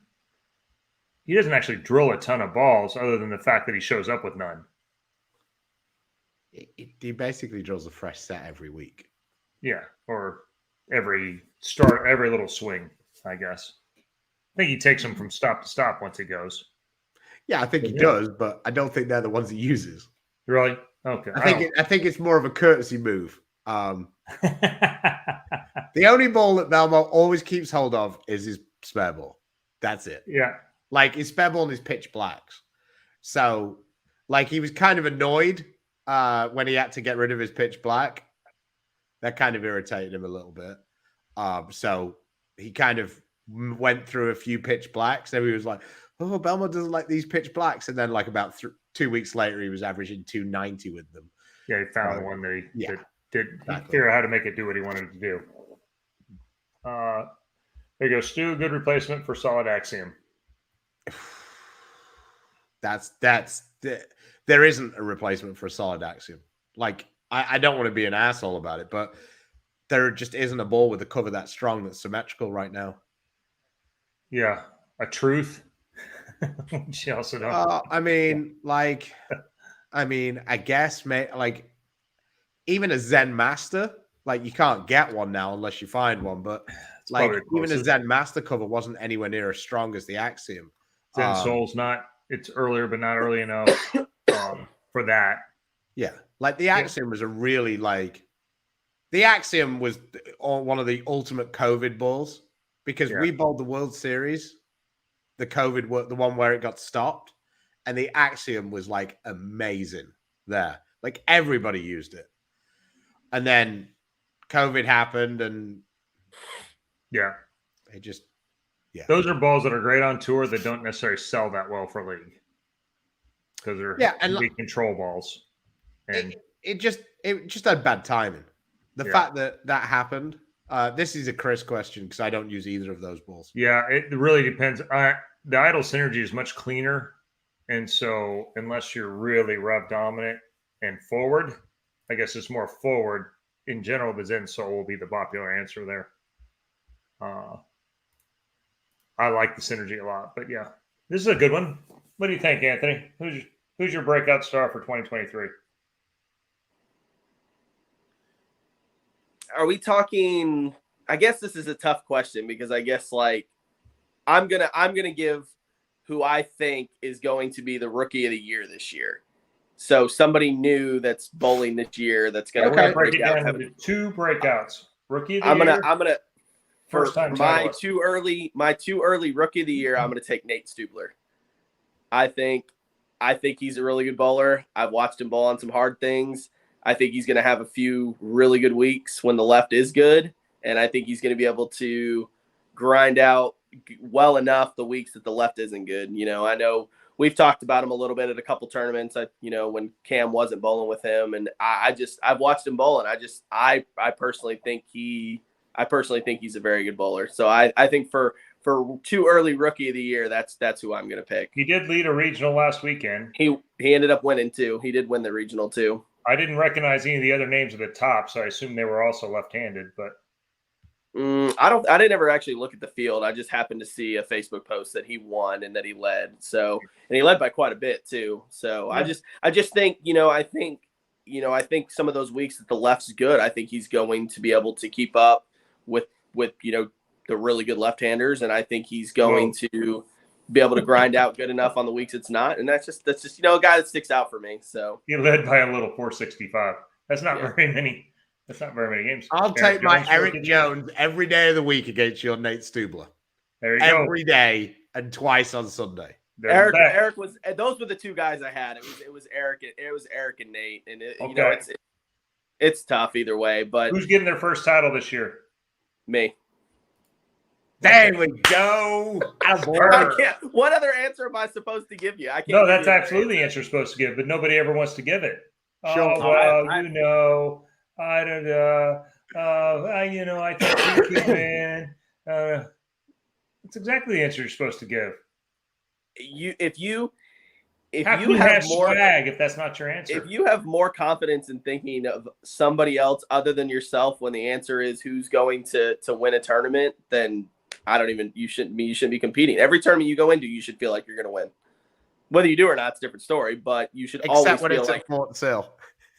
He doesn't actually drill a ton of balls, other than the fact that he shows up with none. He basically drills a fresh set every week. Yeah, or every little swing, I guess. I think he takes them from stop to stop once he goes. Yeah, I think he does, but I don't think they're the ones he uses. Really? Okay. I think it's more of a courtesy move. The only ball that Belmo always keeps hold of is his spare ball. That's it. Yeah. Like his spare ball and his pitch blacks. So, like, he was kind of annoyed when he had to get rid of his pitch black. That kind of irritated him a little bit. So he kind of went through a few pitch blacks. Then he was like, "Oh, Belmo doesn't like these pitch blacks." And then, like, about 2 weeks later, he was averaging 290 with them. Yeah, he found one that he did figure out how to make it do what he wanted to do. There you go, Stu. Good replacement for solid Axiom. There isn't a replacement for a solid Axiom. Like, I don't want to be an asshole about it, but there just isn't a ball with a cover that strong that's symmetrical right now. Yeah, a truth. She also don't. I guess, like, even a Zen Master, like, you can't get one now unless you find one. But It's like, probably even a Zen Master cover wasn't anywhere near as strong as the Axiom. Zen Soul's not. It's earlier, but not early enough for that. Yeah, like the Axiom was a really the Axiom was one of the ultimate COVID balls because we bowled the World Series, the one where it got stopped, and the Axiom was like amazing there. Like everybody used it, and then COVID happened, and it just those are balls that are great on tour that don't necessarily sell that well for league because they're big control balls. And it just had bad timing. The fact that happened. This is a Chris question because I don't use either of those balls. Yeah, it really depends. The idle synergy is much cleaner, and so unless you're really rev dominant and forward, I guess it's more forward. In general, the Zen Soul will be the popular answer there. I like the synergy a lot, but yeah, this is a good one. What do you think, Anthony? Who's your breakout star for 2023? Are we talking? I guess this is a tough question because I guess like I'm gonna give who I think is going to be the rookie of the year this year. So somebody new that's bowling this year that's gonna break it down into 2 breakouts. Rookie of the year. I'm gonna first time my too early rookie of the year. I'm gonna take Nate Stubler. I think he's a really good bowler. I've watched him bowl on some hard things. I think he's going to have a few really good weeks when the left is good. And I think he's going to be able to grind out well enough the weeks that the left isn't good. You know, I know we've talked about him a little bit at a couple tournaments, when Cam wasn't bowling with him. And I've watched him bowl, and I personally think he's a very good bowler. So I think for too early rookie of the year, that's who I'm going to pick. He did lead a regional last weekend. He ended up winning too. He did win the regional too. I didn't recognize any of the other names at the top, so I assumed they were also left-handed. But I didn't ever actually look at the field. I just happened to see a Facebook post that he won and that he led. So, and he led by quite a bit too. So yeah. I just think, I think some of those weeks that the left's good, I think he's going to be able to keep up with the really good left-handers, and I think he's going to be able to grind out good enough on the weeks it's not. And that's just a guy that sticks out for me. So he led by a little 465. That's not very many. That's not very many games. I'll take my Eric Jones every day of the week against your Nate Stubler. There you go. Every day and twice on Sunday. Eric was. Those were the 2 guys I had. It was Eric. It was Eric and Nate. And it's tough either way. But who's getting their first title this year? Me. There we go. I can't. What other answer am I supposed to give you? I can't. No, that's absolutely the answer you're supposed to give, but nobody ever wants to give it. Sure. I don't know. I think you can win. That's exactly the answer you're supposed to give. If you How can you have have more swag if that's not your answer? if you have more confidence in thinking of somebody else other than yourself when the answer is who's going to win a tournament, then you shouldn't be competing. Every tournament you go into, you should feel like you're going to win. Whether you do or not, it's a different story, but you should always when feel it's like at Fort Sill.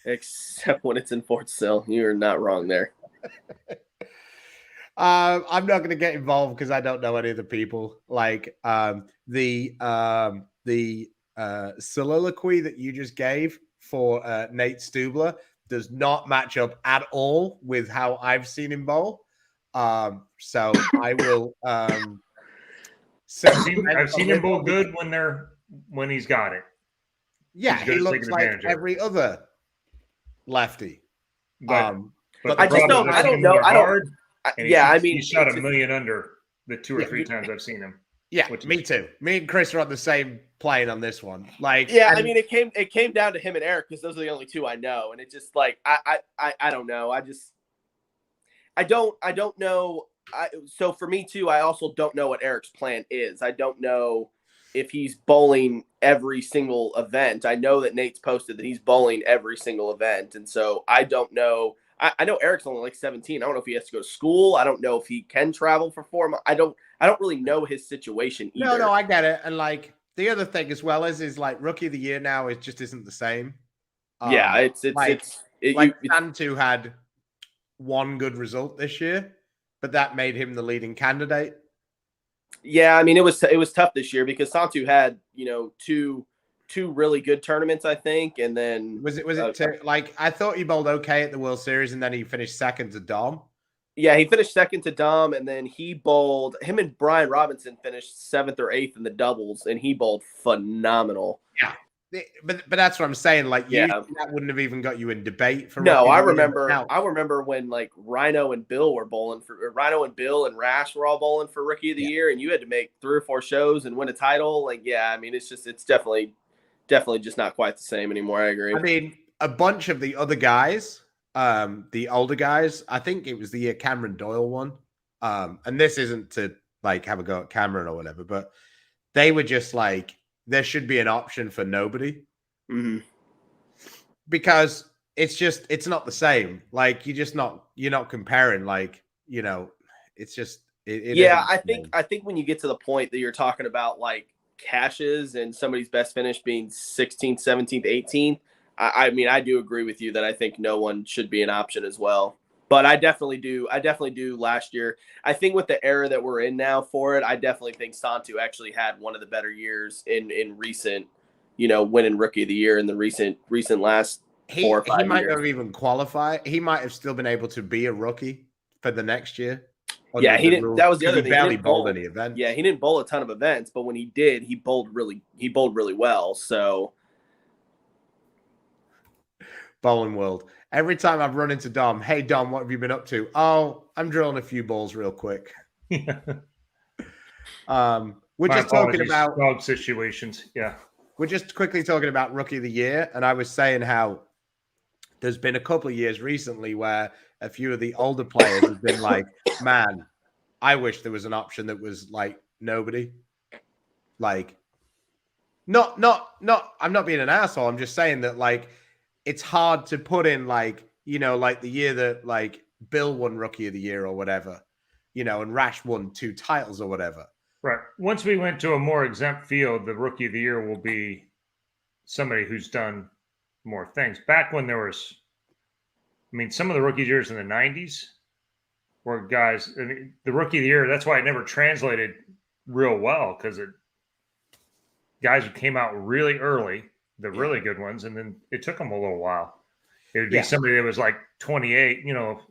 except when it's in Fort Sill. You're not wrong there. I'm not going to get involved because I don't know any of the people. Like the soliloquy that you just gave for Nate Stubler does not match up at all with how I've seen him bowl. So I will. I've seen him bowl good when he's got it. Yeah, he looks like every other lefty. But I don't know. He shot a million under the 2 or 3 times I've seen him. Yeah, me too. Me and Chris are on the same plane on this one. Like, I mean, it came down to him and Eric because those are the only 2 I know, and it just like I don't know. I don't know. So for me too, I also don't know what Eric's plan is. I don't know if he's bowling every single event. I know that Nate's posted that he's bowling every single event, and so I don't know. I know Eric's only like 17. I don't know if he has to go to school. I don't know if he can travel for 4 months. I don't really know his situation either. No, I get it. And like the other thing as well is like rookie of the year now it just isn't the same. Santu had one good result this year, but that made him the leading candidate. Yeah, I mean it was tough this year because Santu had two really good tournaments, I think, and then I thought he bowled okay at the World Series, and then he finished second to Dom. Yeah, he finished second to Dom, and then him and Brian Robinson finished 7th or 8th in the doubles, and he bowled phenomenal. Yeah, but that's what I'm saying. Like, that wouldn't have even got you in debate for. No, I remember when like Rhino and Bill and Rash were all bowling for Rookie of the Year, and you had to make 3 or 4 shows and win a title. Like, yeah, I mean, it's definitely just not quite the same anymore. I agree. I mean, a bunch of the other guys, the older guys, I think it was the year Cameron Doyle won. And this isn't to like have a go at Cameron or whatever, but they were just like, there should be an option for nobody. Mm-hmm. Because it's not the same. Like you're not comparing, like, it's just, I think when you get to the point that you're talking about like cashes and somebody's best finish being 16th, 17th, 18th, I mean, I do agree with you that I think no one should be an option as well. But I definitely do last year. I think with the era that we're in now for it, I definitely think Santu actually had one of the better years in recent, winning Rookie of the Year in the recent last 4 or 5 years. He might not even qualify. He might have still been able to be a rookie for the next year. Yeah, he didn't. That was the other thing. He barely bowled any events. Yeah, he didn't bowl a ton of events, but when he did, he bowled really well. So, bowling world. Every time I've run into Dom, hey Dom, what have you been up to? Oh, I'm drilling a few balls real quick. We're just talking about dog situations. Yeah, we're just quickly talking about Rookie of the Year, and I was saying how there's been a couple of years recently where a few of the older players have been like, man, I wish there was an option that was like nobody. Like, not, I'm not being an asshole. I'm just saying that, like, it's hard to put in, like, like the year that, like, Bill won Rookie of the Year or whatever, and Rash won 2 titles or whatever. Right. Once we went to a more exempt field, the Rookie of the Year will be somebody who's done more things. Back when there was, some of the Rookie years in the 90s were guys, the Rookie of the Year, that's why it never translated real well, because guys who came out really early, the really good ones, and then it took them a little while. It would be somebody that was like 28,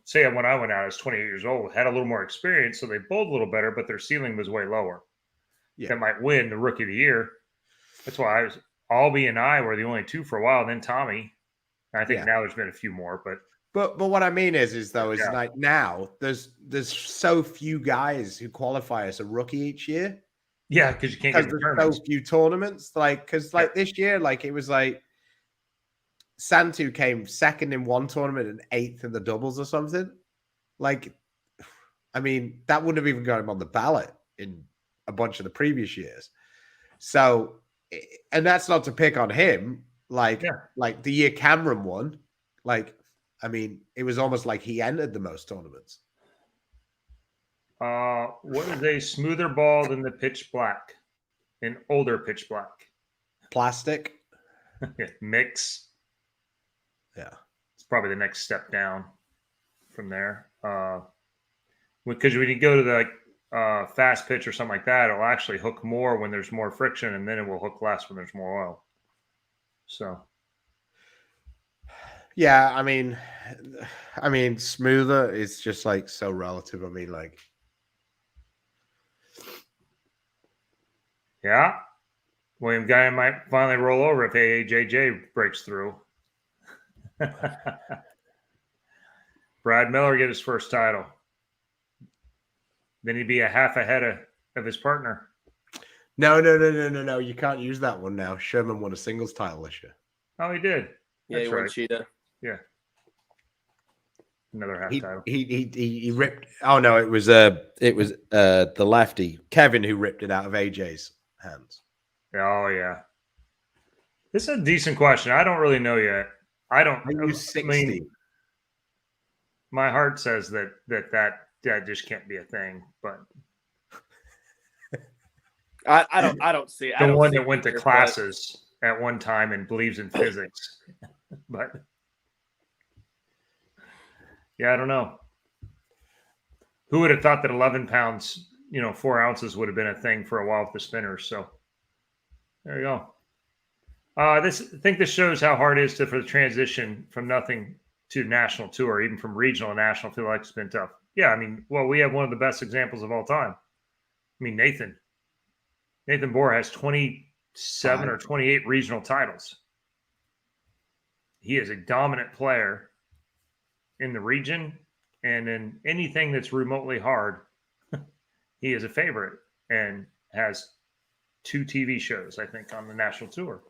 say when I went out, I was 28 years old, had a little more experience, so they bowled a little better, but their ceiling was way lower. Yeah. That might win the Rookie of the Year. That's why Albie and I were the only 2 for a while, and then Tommy. And I think now there's been a few more, but what I mean is like now there's so few guys who qualify as a rookie each year. Yeah, because you can't get there's so few tournaments. Like, because this year, like it was like Santu came second in one tournament and 8th in the doubles or something. Like, that wouldn't have even got him on the ballot in a bunch of the previous years. So, and that's not to pick on him. Like the year Cameron won, it was almost like he entered the most tournaments. What is a smoother ball than the pitch black? An older pitch black. Plastic. Mix. Yeah. It's probably the next step down from there. Because when you go to the fast pitch or something like that, it'll actually hook more when there's more friction, and then it will hook less when there's more oil. So. Yeah, I mean, smoother is just like so relative. I mean, like. Yeah. William Guy might finally roll over if AAJJ breaks through. Brad Miller get his first title. Then he'd be a half ahead of his partner. No. You can't use that one now. Sherman won a singles title this year. Oh, he did. Yeah, That's he won right. Cheetah. Yeah. Another half title. He ripped. Oh no, it was the lefty Kevin who ripped it out of AJ's hands. Oh yeah. This is a decent question. I don't really know yet. I mean, my heart says that just can't be a thing, but I don't see it. The one that went to classes at one time and believes in physics. But yeah, I don't know. Who would have thought that 11 pounds, 4 ounces would have been a thing for a while with the spinners? So there you go. I think this shows how hard it is for the transition from nothing to national tour, even from regional to national. I feel like it's been tough. Yeah, I mean, we have one of the best examples of all time. I mean, Nathan Bohr has 27 or 28 regional titles. He is a dominant player in the region, and in anything that's remotely hard, he is a favorite and has 2 TV shows, I think, on the national tour.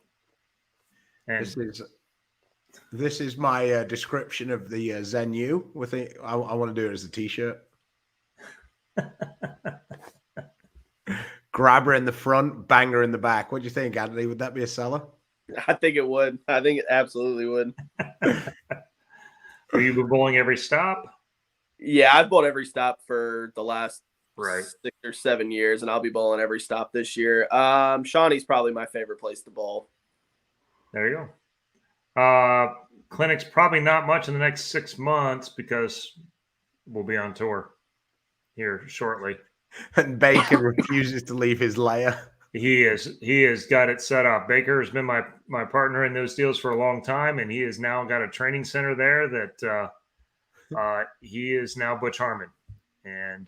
And this is my description of the Zen U. With it, I want to do it as a T-shirt. Grabber in the front, banger in the back. What do you think, Anthony? Would that be a seller? I think it would. I think it absolutely would. Have you been bowling every stop? Yeah, I've bowled every stop for the last 6 or 7 years, and I'll be bowling every stop this year. Shawnee's probably my favorite place to bowl. There you go. Clinic's probably not much in the next 6 months because we'll be on tour here shortly. And Baker refuses to leave his lair. He has got it set up. Baker has been my partner in those deals for a long time, and he has now got a training center there that he is now Butch Harmon. And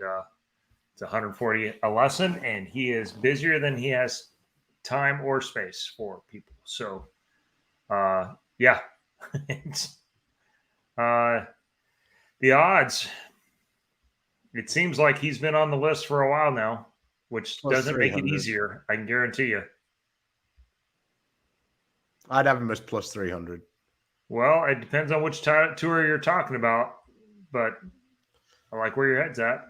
it's 140 a lesson, and he is busier than he has time or space for people. So, yeah. The odds, it seems like he's been on the list for a while now, which doesn't make it easier. I can guarantee you. I'd have him as plus 300. Well, it depends on which tour you're talking about, but I like where your head's at.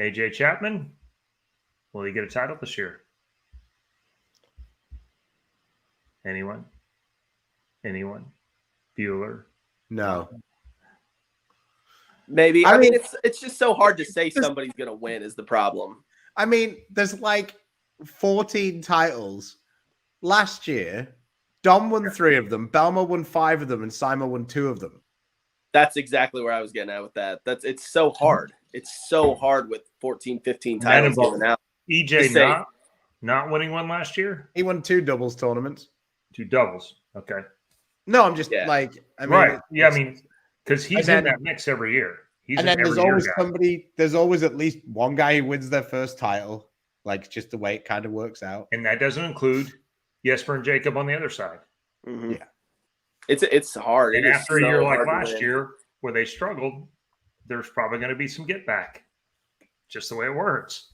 AJ Chapman, will he get a title this year? Anyone? Bueller? No. Maybe. I mean, it's just so hard to say somebody's going to win is the problem. I mean, there's like 14 titles. Last year, Dom won 3 of them, Belmo won 5 of them, and Simon won 2 of them. That's exactly where I was getting at with that. It's so hard. It's so hard with 14, 15 titles given out. EJ not winning one last year? He won 2 doubles tournaments. 2 doubles. Okay. No, I'm just because he's in that mix every year. There's always at least one guy who wins their first title, like just the way it kind of works out. And that doesn't include Jesper and Jacob on the other side. Mm-hmm. Yeah. It's hard. And after a year like last year where they struggled, there's probably going to be some get back. Just the way it works.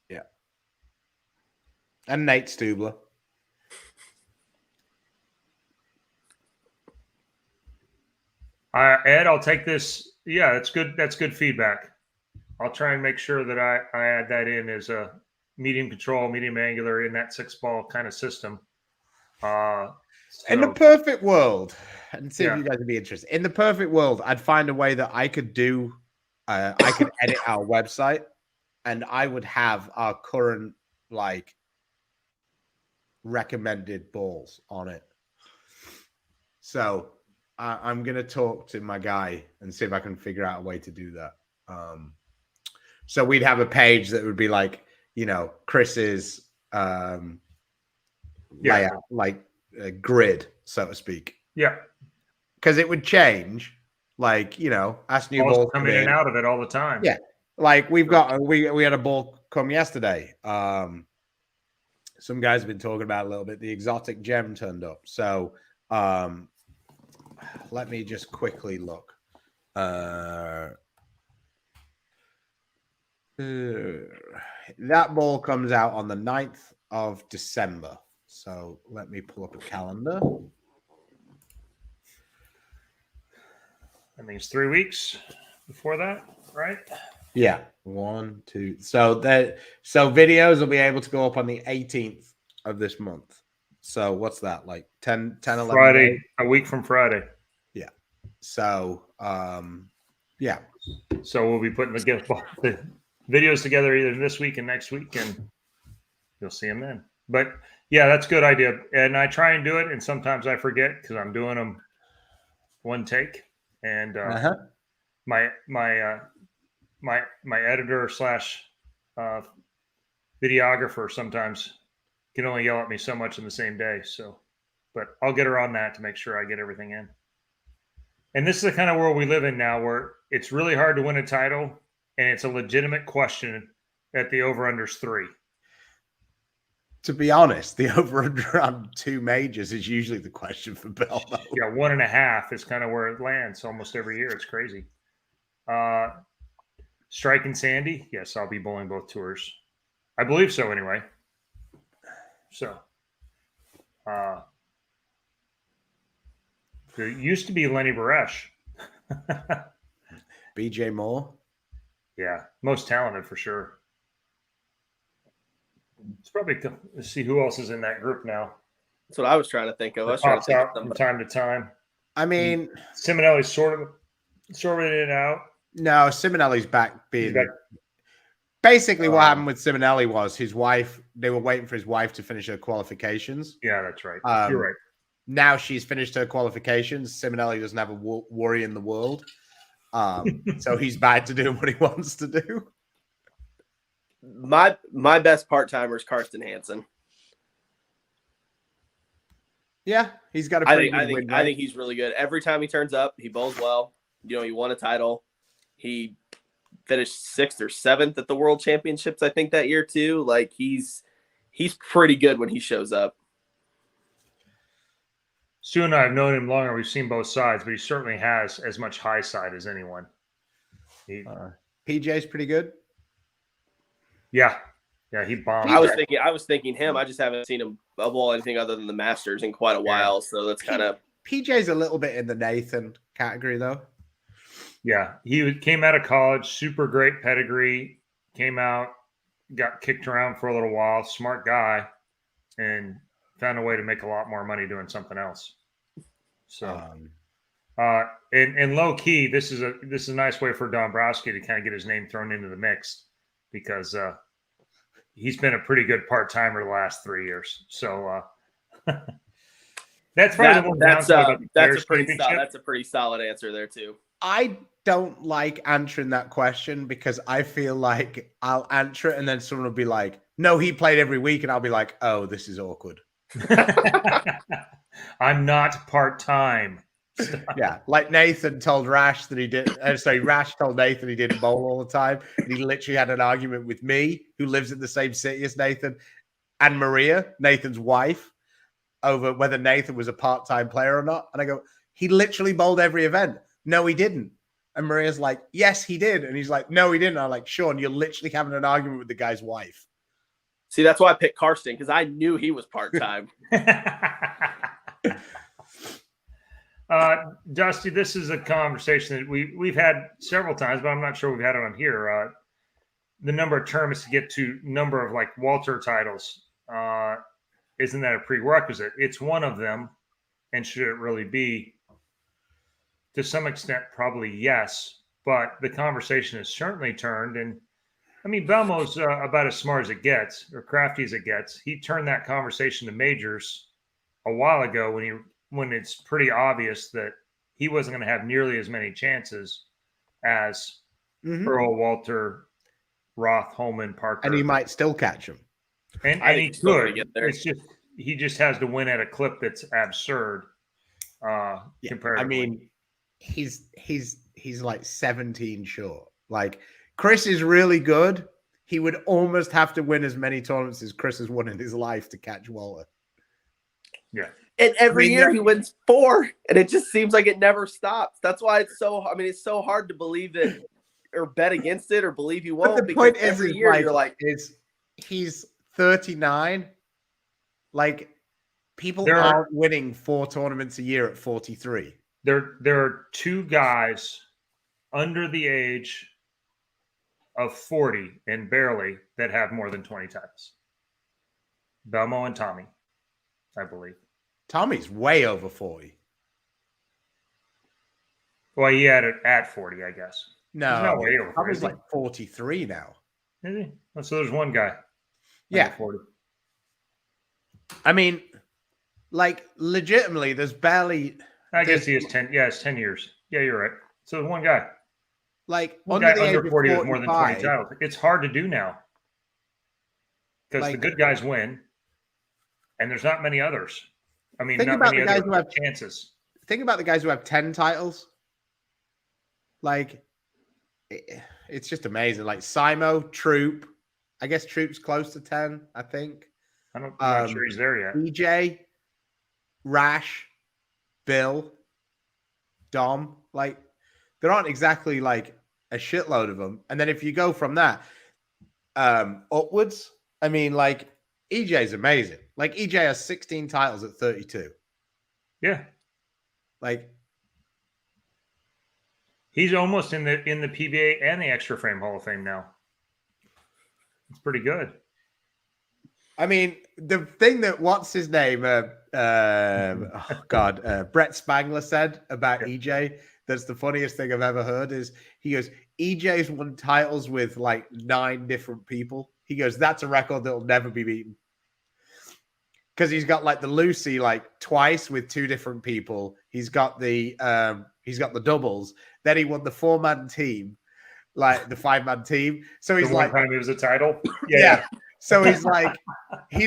Yeah. And Nate Stubler. Ed, I'll take this. Yeah, that's good. That's good feedback. I'll try and make sure that I add that in as a medium control, medium angular in that 6-ball kind of system. In the So perfect world, and see if yeah, you guys would be interested. In the perfect world, I'd find a way that I could do, I could edit our website, and I would have our current like recommended balls on it. So I'm gonna talk to my guy and see if I can figure out a way to do that. So we'd have a page that would be like, you know, Chris's layout, like a grid, so to speak. Yeah. Because it would change, like, you know, as new balls come in and out of it all the time. Yeah. Like we've got, we had a ball come yesterday. Some guys have been talking about a little bit. The exotic gem turned up. So let me just quickly look. That ball comes out on the 9th of December. So let me pull up a calendar. I think it's 3 weeks before that, right? Yeah. 1, 2. So videos will be able to go up on the 18th of this month. So what's that? Like 10 11 Friday, days? a week from Friday. Yeah. So yeah. So we'll be putting the videos together either this week and next week, and you'll see them then. But yeah, that's a good idea. And I try and do it, and sometimes I forget because I'm doing them one take. And my editor / videographer sometimes can only yell at me so much in the same day. So, but I'll get her on that to make sure I get everything in. And this is the kind of world we live in now, where it's really hard to win a title, and it's a legitimate question at the over-unders 3. To be honest, the over-under on 2 majors is usually the question for Belmo. Yeah, 1.5 is kind of where it lands almost every year. It's crazy. Strike and Sandy, yes, I'll be bowling both tours. I believe so, anyway. So, there used to be Lenny Baresh. BJ Moore. Yeah, most talented for sure. It's probably, let's see who else is in that group now. That's what I was trying to think of. I was Pops trying to think out of from time to time. I mean, Simonelli's sort of in and out. No, Simonelli's back being. Basically, what happened with Simonelli was his wife, they were waiting for his wife to finish her qualifications. Yeah, that's right. You're right. Now she's finished her qualifications. Simonelli doesn't have a worry in the world. So he's back to doing what he wants to do. My best part-timer is Karsten Hansen. Yeah, he's got a pretty good win rate. I think he's really good. Every time he turns up, he bowls well. You know, he won a title. He finished 6th or 7th at the World Championships, I think, that year too. Like he's pretty good when he shows up. Stu and I have known him longer. We've seen both sides, but he certainly has as much high side as anyone. PJ's pretty good. Yeah, he bombed. I was thinking him. I just haven't seen him bowl anything other than the Masters in quite a while. So that's kind of PJ's a little bit in the Nathan category though. Yeah, he came out of college, super great pedigree. Came out, got kicked around for a little while. Smart guy, and found a way to make a lot more money doing something else. So, and low key, this is a nice way for Dombrowski to kind of get his name thrown into the mix because he's been a pretty good part timer the last 3 years. So that's probably that's a pretty solid answer there too. I don't like answering that question because I feel like I'll answer it and then someone will be like, "No, he played every week," and I'll be like, "Oh, this is awkward." I'm not part-time. Yeah, like Nathan told Rash that he did. Rash told Nathan he didn't bowl all the time. And he literally had an argument with me, who lives in the same city as Nathan, and Maria, Nathan's wife, over whether Nathan was a part-time player or not. And I go, he literally bowled every event. No, he didn't. And Maria's like, yes, he did. And he's like, no, he didn't. And I'm like, Sean, you're literally having an argument with the guy's wife. See, that's why I picked Karsten, because I knew he was part-time. Dusty, this is a conversation that we've had several times, but I'm not sure we've had it on here. the number of tournaments to get to number of like Walter titles, isn't that a prerequisite? It's one of them, and should it really be? To some extent, probably yes. But the conversation has certainly turned, and I mean, Belmo's about as smart as it gets, or crafty as it gets. He turned that conversation to majors a while ago when it's pretty obvious that he wasn't going to have nearly as many chances as Earl, Walter, Roth, Holman, Parker, and he might still catch him. and I he think he's still gonna could. get there. It's just he just has to win at a clip that's absurd. Comparatively, I mean, he's like 17 short. Like Chris is really good. He would almost have to win as many tournaments as Chris has won in his life to catch Walter. yeah. And every year he wins 4, and it just seems like it never stops. That's why it's so. I mean, it's so hard to believe that, or bet against it, or believe he won't. But the because point every is, year you're like, he's 39. Like people There are- aren't winning 4 tournaments a year at 43. There are 2 guys under the age of 40 and barely that have more than 20 titles. Belmo and Tommy, I believe. Tommy's way over 40. Well, he had it at 40, I guess. He's not No, way over 40. Tommy's is he? like 43 now. Is he? Oh, so there's one guy. Yeah. Under 40. I mean, like legitimately, there's barely I guess he is 10. Yeah, it's 10 years. Yeah, you're right. So there's one guy. like One under guy the age under of 40 with more than 20 45, titles. It's hard to do now because the Like- good guys win, and there's not many others. I mean, Think not about many the guys other who have- chances. Think about the guys who have 10 titles. Like, it's just amazing. Like Simo, Troop. I guess Troop's close to 10, I think. I'm not sure he's there yet. DJ, Rash, Bill, Dom. Like, there aren't exactly like a shitload of them. And then if you go from that upwards, I mean, like, EJ's amazing. Like, EJ has 16 titles at 32. Yeah, Like, he's almost in the PBA and the Extra Frame Hall of Fame now. It's pretty good. I mean, the thing that what's his name? Brett Spangler said about EJ. That's the funniest thing I've ever heard. Is he goes, EJ's won titles with like 9 different people. He goes, that's a record that'll never be beaten. Because he's got like the Lucy like twice with 2 different people. He's got the doubles. Then he won the 4-man team, like the 5-man team. So he's The one like, time it was a title. yeah. So he's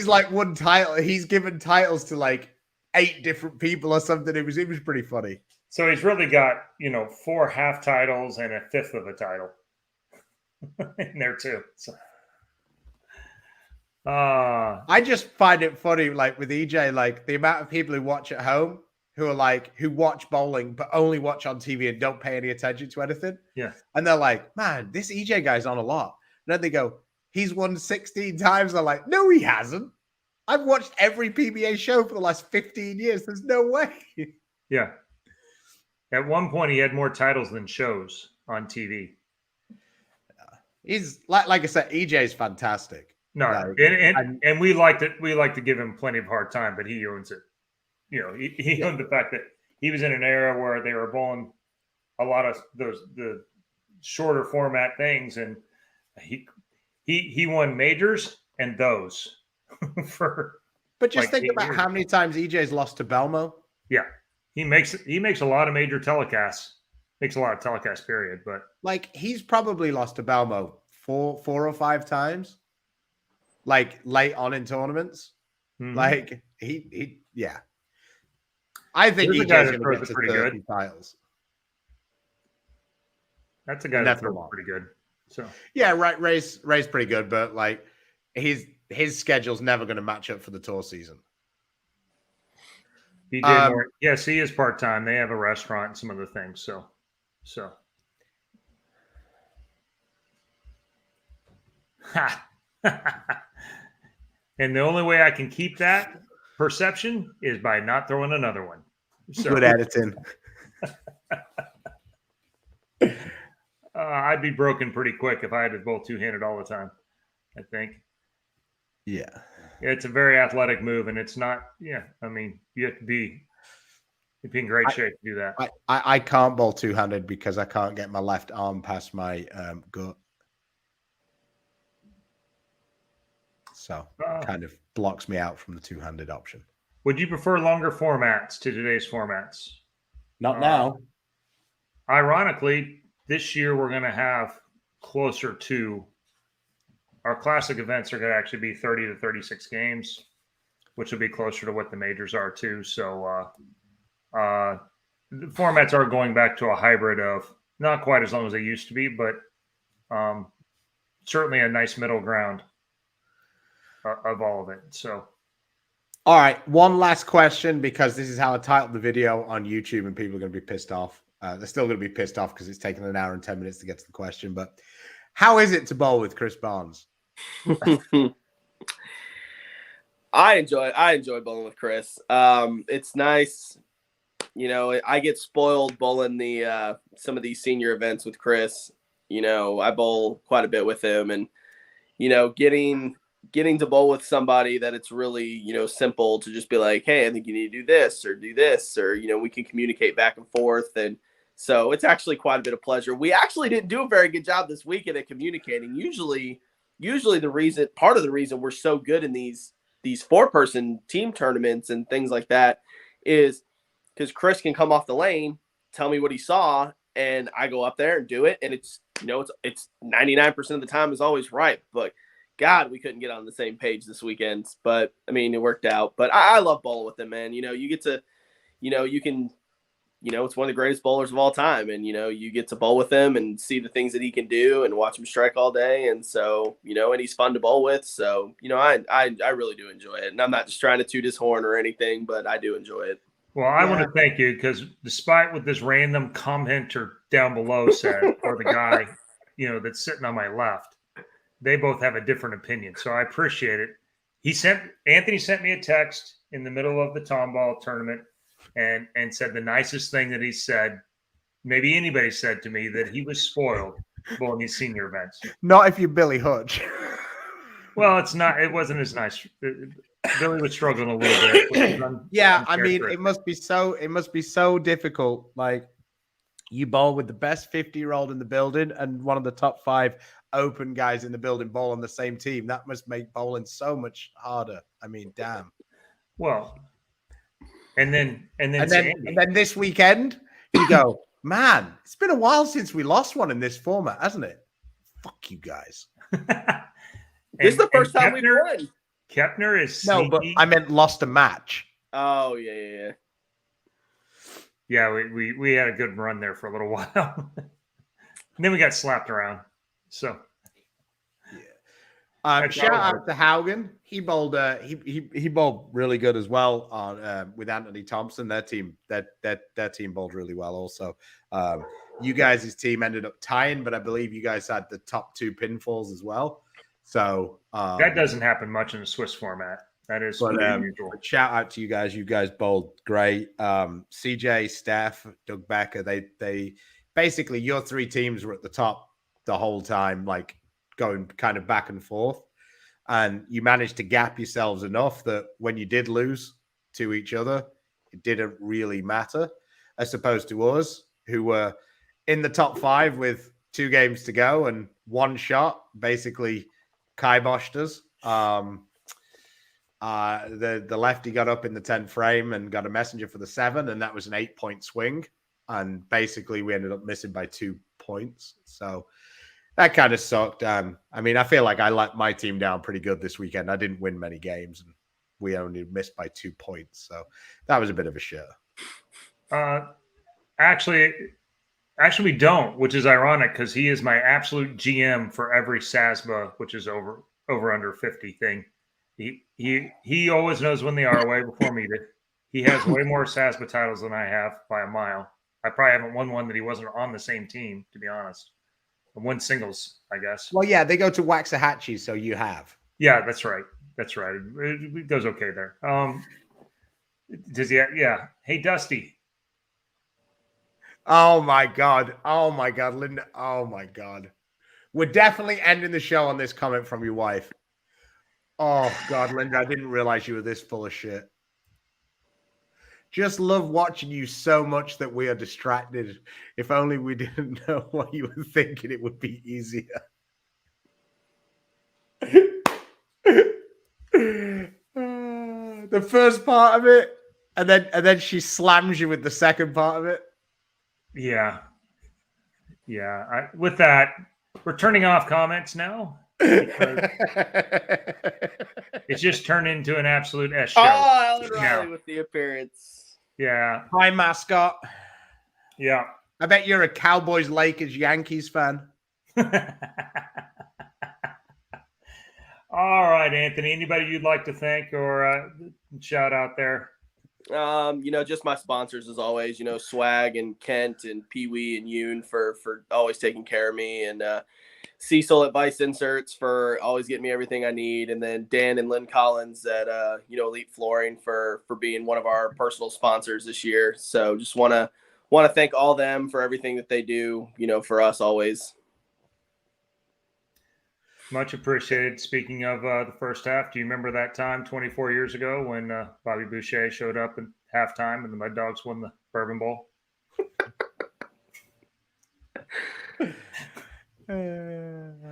like won title. He's given titles to like 8 different people or something. It was pretty funny. So he's really got 4 half titles and a fifth of a title in there too. So, I just find it funny, like with EJ, like the amount of people who watch at home who are like who watch bowling but only watch on TV and don't pay any attention to anything. yeah. And they're like, man, this EJ guy's on a lot. And then they go, he's won 16 times. They're like, no, he hasn't. I've watched every PBA show for the last 15 years. There's no way. Yeah. At one point, he had more titles than shows on TV. He's like I said, EJ's fantastic. No, Like, and we like to give him plenty of hard time, but he owns it. He owned the fact that he was in an era where they were bowling a lot of the shorter format things, and he won majors and those for. But just like think 8 about years. how many times EJ's lost to Belmo. Yeah, he makes a lot of major telecasts. Makes a lot of telecasts, period. But Like he's probably lost to Belmo 4 or 5 times. Like late on in tournaments. mhm. Like he yeah. I think Here's a EJ's guy that going to throws get it to pretty 30 titles. That's a guy that Never throws won. pretty good. So Yeah, right. Ray's pretty good, but like his schedule's never going to match up for the tour season. he did more. Yes, he is part time. They have a restaurant and some other things. So. Ha. And the only way I can keep that perception is by not throwing another one. So Good editing. I'd be broken pretty quick if I had to bowl two-handed all the time, I think. Yeah. It's a very athletic move, and it's not, I mean, you have to be in great shape to do that. I can't bowl two-handed because I can't get my left arm past my gut. So kind of blocks me out from the two-handed option. Would you prefer longer formats to today's formats? Not now. Ironically, this year we're going to have closer to our classic events are going to actually be 30 to 36 games, which will be closer to what the majors are too. So the formats are going back to a hybrid of not quite as long as they used to be, but certainly a nice middle ground of all of it. So, all right, one last question, because this is how I titled the video on YouTube, and people are going to be pissed off. They're still going to be pissed off because it's taken an hour and 10 minutes to get to the question. But how is it to bowl with Chris Barnes? I enjoy bowling with Chris. It's nice. You know, I get spoiled bowling the some of these senior events with Chris. You know, I bowl quite a bit with him, and you know, getting to bowl with somebody that it's really, you know, simple to just be like, hey, I think you need to do this, or you know, we can communicate back and forth. And so it's actually quite a bit of pleasure. We actually didn't do a very good job this weekend at communicating. Usually part of the reason we're so good in these 4-person team tournaments and things like that is because Chris can come off the lane, tell me what he saw, and I go up there and do it. And it's, you know, it's 99% of the time is always right. But God, we couldn't get on the same page this weekend. But I mean, it worked out. But I love bowling with him, man. You know, you get to, you know, you can, you know, it's one of the greatest bowlers of all time. And, you know, you get to bowl with him and see the things that he can do and watch him strike all day. And so, you know, and he's fun to bowl with. So, you know, I really do enjoy it. And I'm not just trying to toot his horn or anything, but I do enjoy it. Well, I want to thank you, because despite what this random commenter down below said, or the guy, you know, that's sitting on my left, they both have a different opinion. So I appreciate it. Anthony sent me a text in the middle of the Tomball tournament and said the nicest thing that he said, maybe anybody said to me, that he was spoiled bowling these senior events. Not if you're Billy Hutch. Well, it wasn't as nice. Billy was struggling a little bit. Yeah, I mean, it must be so difficult. Like, you bowl with the best 50-year-old in the building and one of the top 5 open guys in the building bowl on the same team. That must make bowling so much harder. I mean, damn. Well, and then this weekend you go, man, it's been a while since we lost one in this format, hasn't it? Fuck you guys. This is the first time we've won. Kepner is sneaky. No, but I meant lost a match. Oh, yeah. Yeah, we had a good run there for a little while. And then we got slapped around. So shout out to Haugen. He bowled he bowled really good as well on with Anthony Thompson. Their team bowled really well also. You guys' team ended up tying, but I believe you guys had the top 2 pinfalls as well. So that doesn't happen much in the Swiss format. That is unusual. Shout out to you guys. You guys bowled great. CJ, Steph, Doug Becker, they basically, your 3 teams were at the top the whole time, like going kind of back and forth. And you managed to gap yourselves enough that when you did lose to each other, it didn't really matter, as opposed to us, who were in the top 5 with 2 games to go and 1 shot, basically kiboshed us. The lefty got up in the 10th frame and got a messenger for the 7, and that was an 8-point swing. And basically we ended up missing by 2 points. So that kind of sucked. I mean, I feel like I let my team down pretty good this weekend. I didn't win many games, and we only missed by 2 points. So that was a bit of a share. Actually, we don't, which is ironic because he is my absolute GM for every SASBA, which is over under 50 thing. He always knows when they are way before me. He has way more SASBA titles than I have by a mile. I probably haven't won one that he wasn't on the same team, to be honest. I won singles, I guess. Well, yeah, they go to Waxahachie, so you have. Yeah, that's right. That's right. It goes okay there. Does he? Yeah. Hey, Dusty. Oh my God. Oh my God, Linda. Oh my God. We're definitely ending the show on this comment from your wife. Oh God, Linda, I didn't realize you were this full of shit. Just love watching you so much that we are distracted. If only we didn't know what you were thinking, it would be easier. The first part of it, and then she slams you with the second part of it. Yeah. With that, we're turning off comments now. It's just turned into an absolute S show. Oh, Alan Riley Yeah. with the appearance. Yeah. Hi, mascot. Yeah. I bet you're a Cowboys, Lakers, Yankees fan. All right, Anthony. Anybody you'd like to thank or shout out there? Just my sponsors as always, Swag and Kent and Pee Wee and Yoon for always taking care of me, and Cecil at Vice Inserts for always getting me everything I need, and then Dan and Lynn Collins at Elite Flooring for being one of our personal sponsors this year. So just want to thank all them for everything that they do, for us always. Much appreciated. Speaking of the first half, do you remember that time 24 years ago when Bobby Boucher showed up at halftime and the Mud Dogs won the Bourbon Bowl? There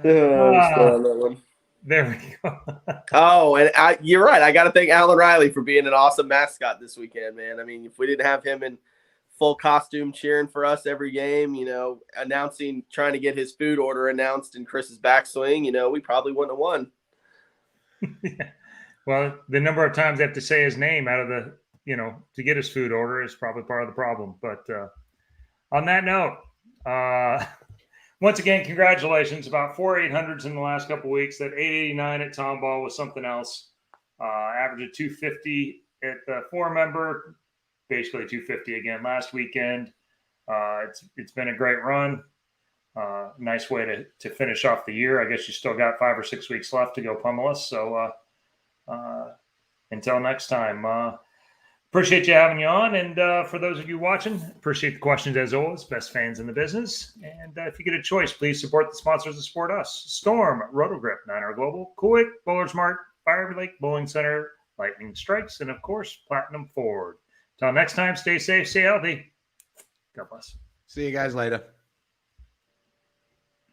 we go. Oh, and you're right. I got to thank Alan Riley for being an awesome mascot this weekend, man. I mean, if we didn't have him in full costume cheering for us every game, announcing, trying to get his food order announced in Chris's backswing, we probably wouldn't have won. Yeah. Well, the number of times they have to say his name out of the, to get his food order is probably part of the problem. But on that note, once again, congratulations. About 4 800s in the last couple of weeks. That 889 at Tomball was something else. Average of 250 at the 4-member. Basically 250 again last weekend. It's been a great run. Nice way to finish off the year. I guess you still got 5 or 6 weeks left to go pummel us. So until next time, appreciate you having you on. And for those of you watching, appreciate the questions as always. Best fans in the business. And if you get a choice, please support the sponsors that support us. Storm, Rotogrip, Niner Global, Quick, Bowlers Mart, Fire Lake Bowling Center, Lightning Strikes, and of course, Platinum Ford. Till next time, stay safe, stay healthy. God bless. See you guys later.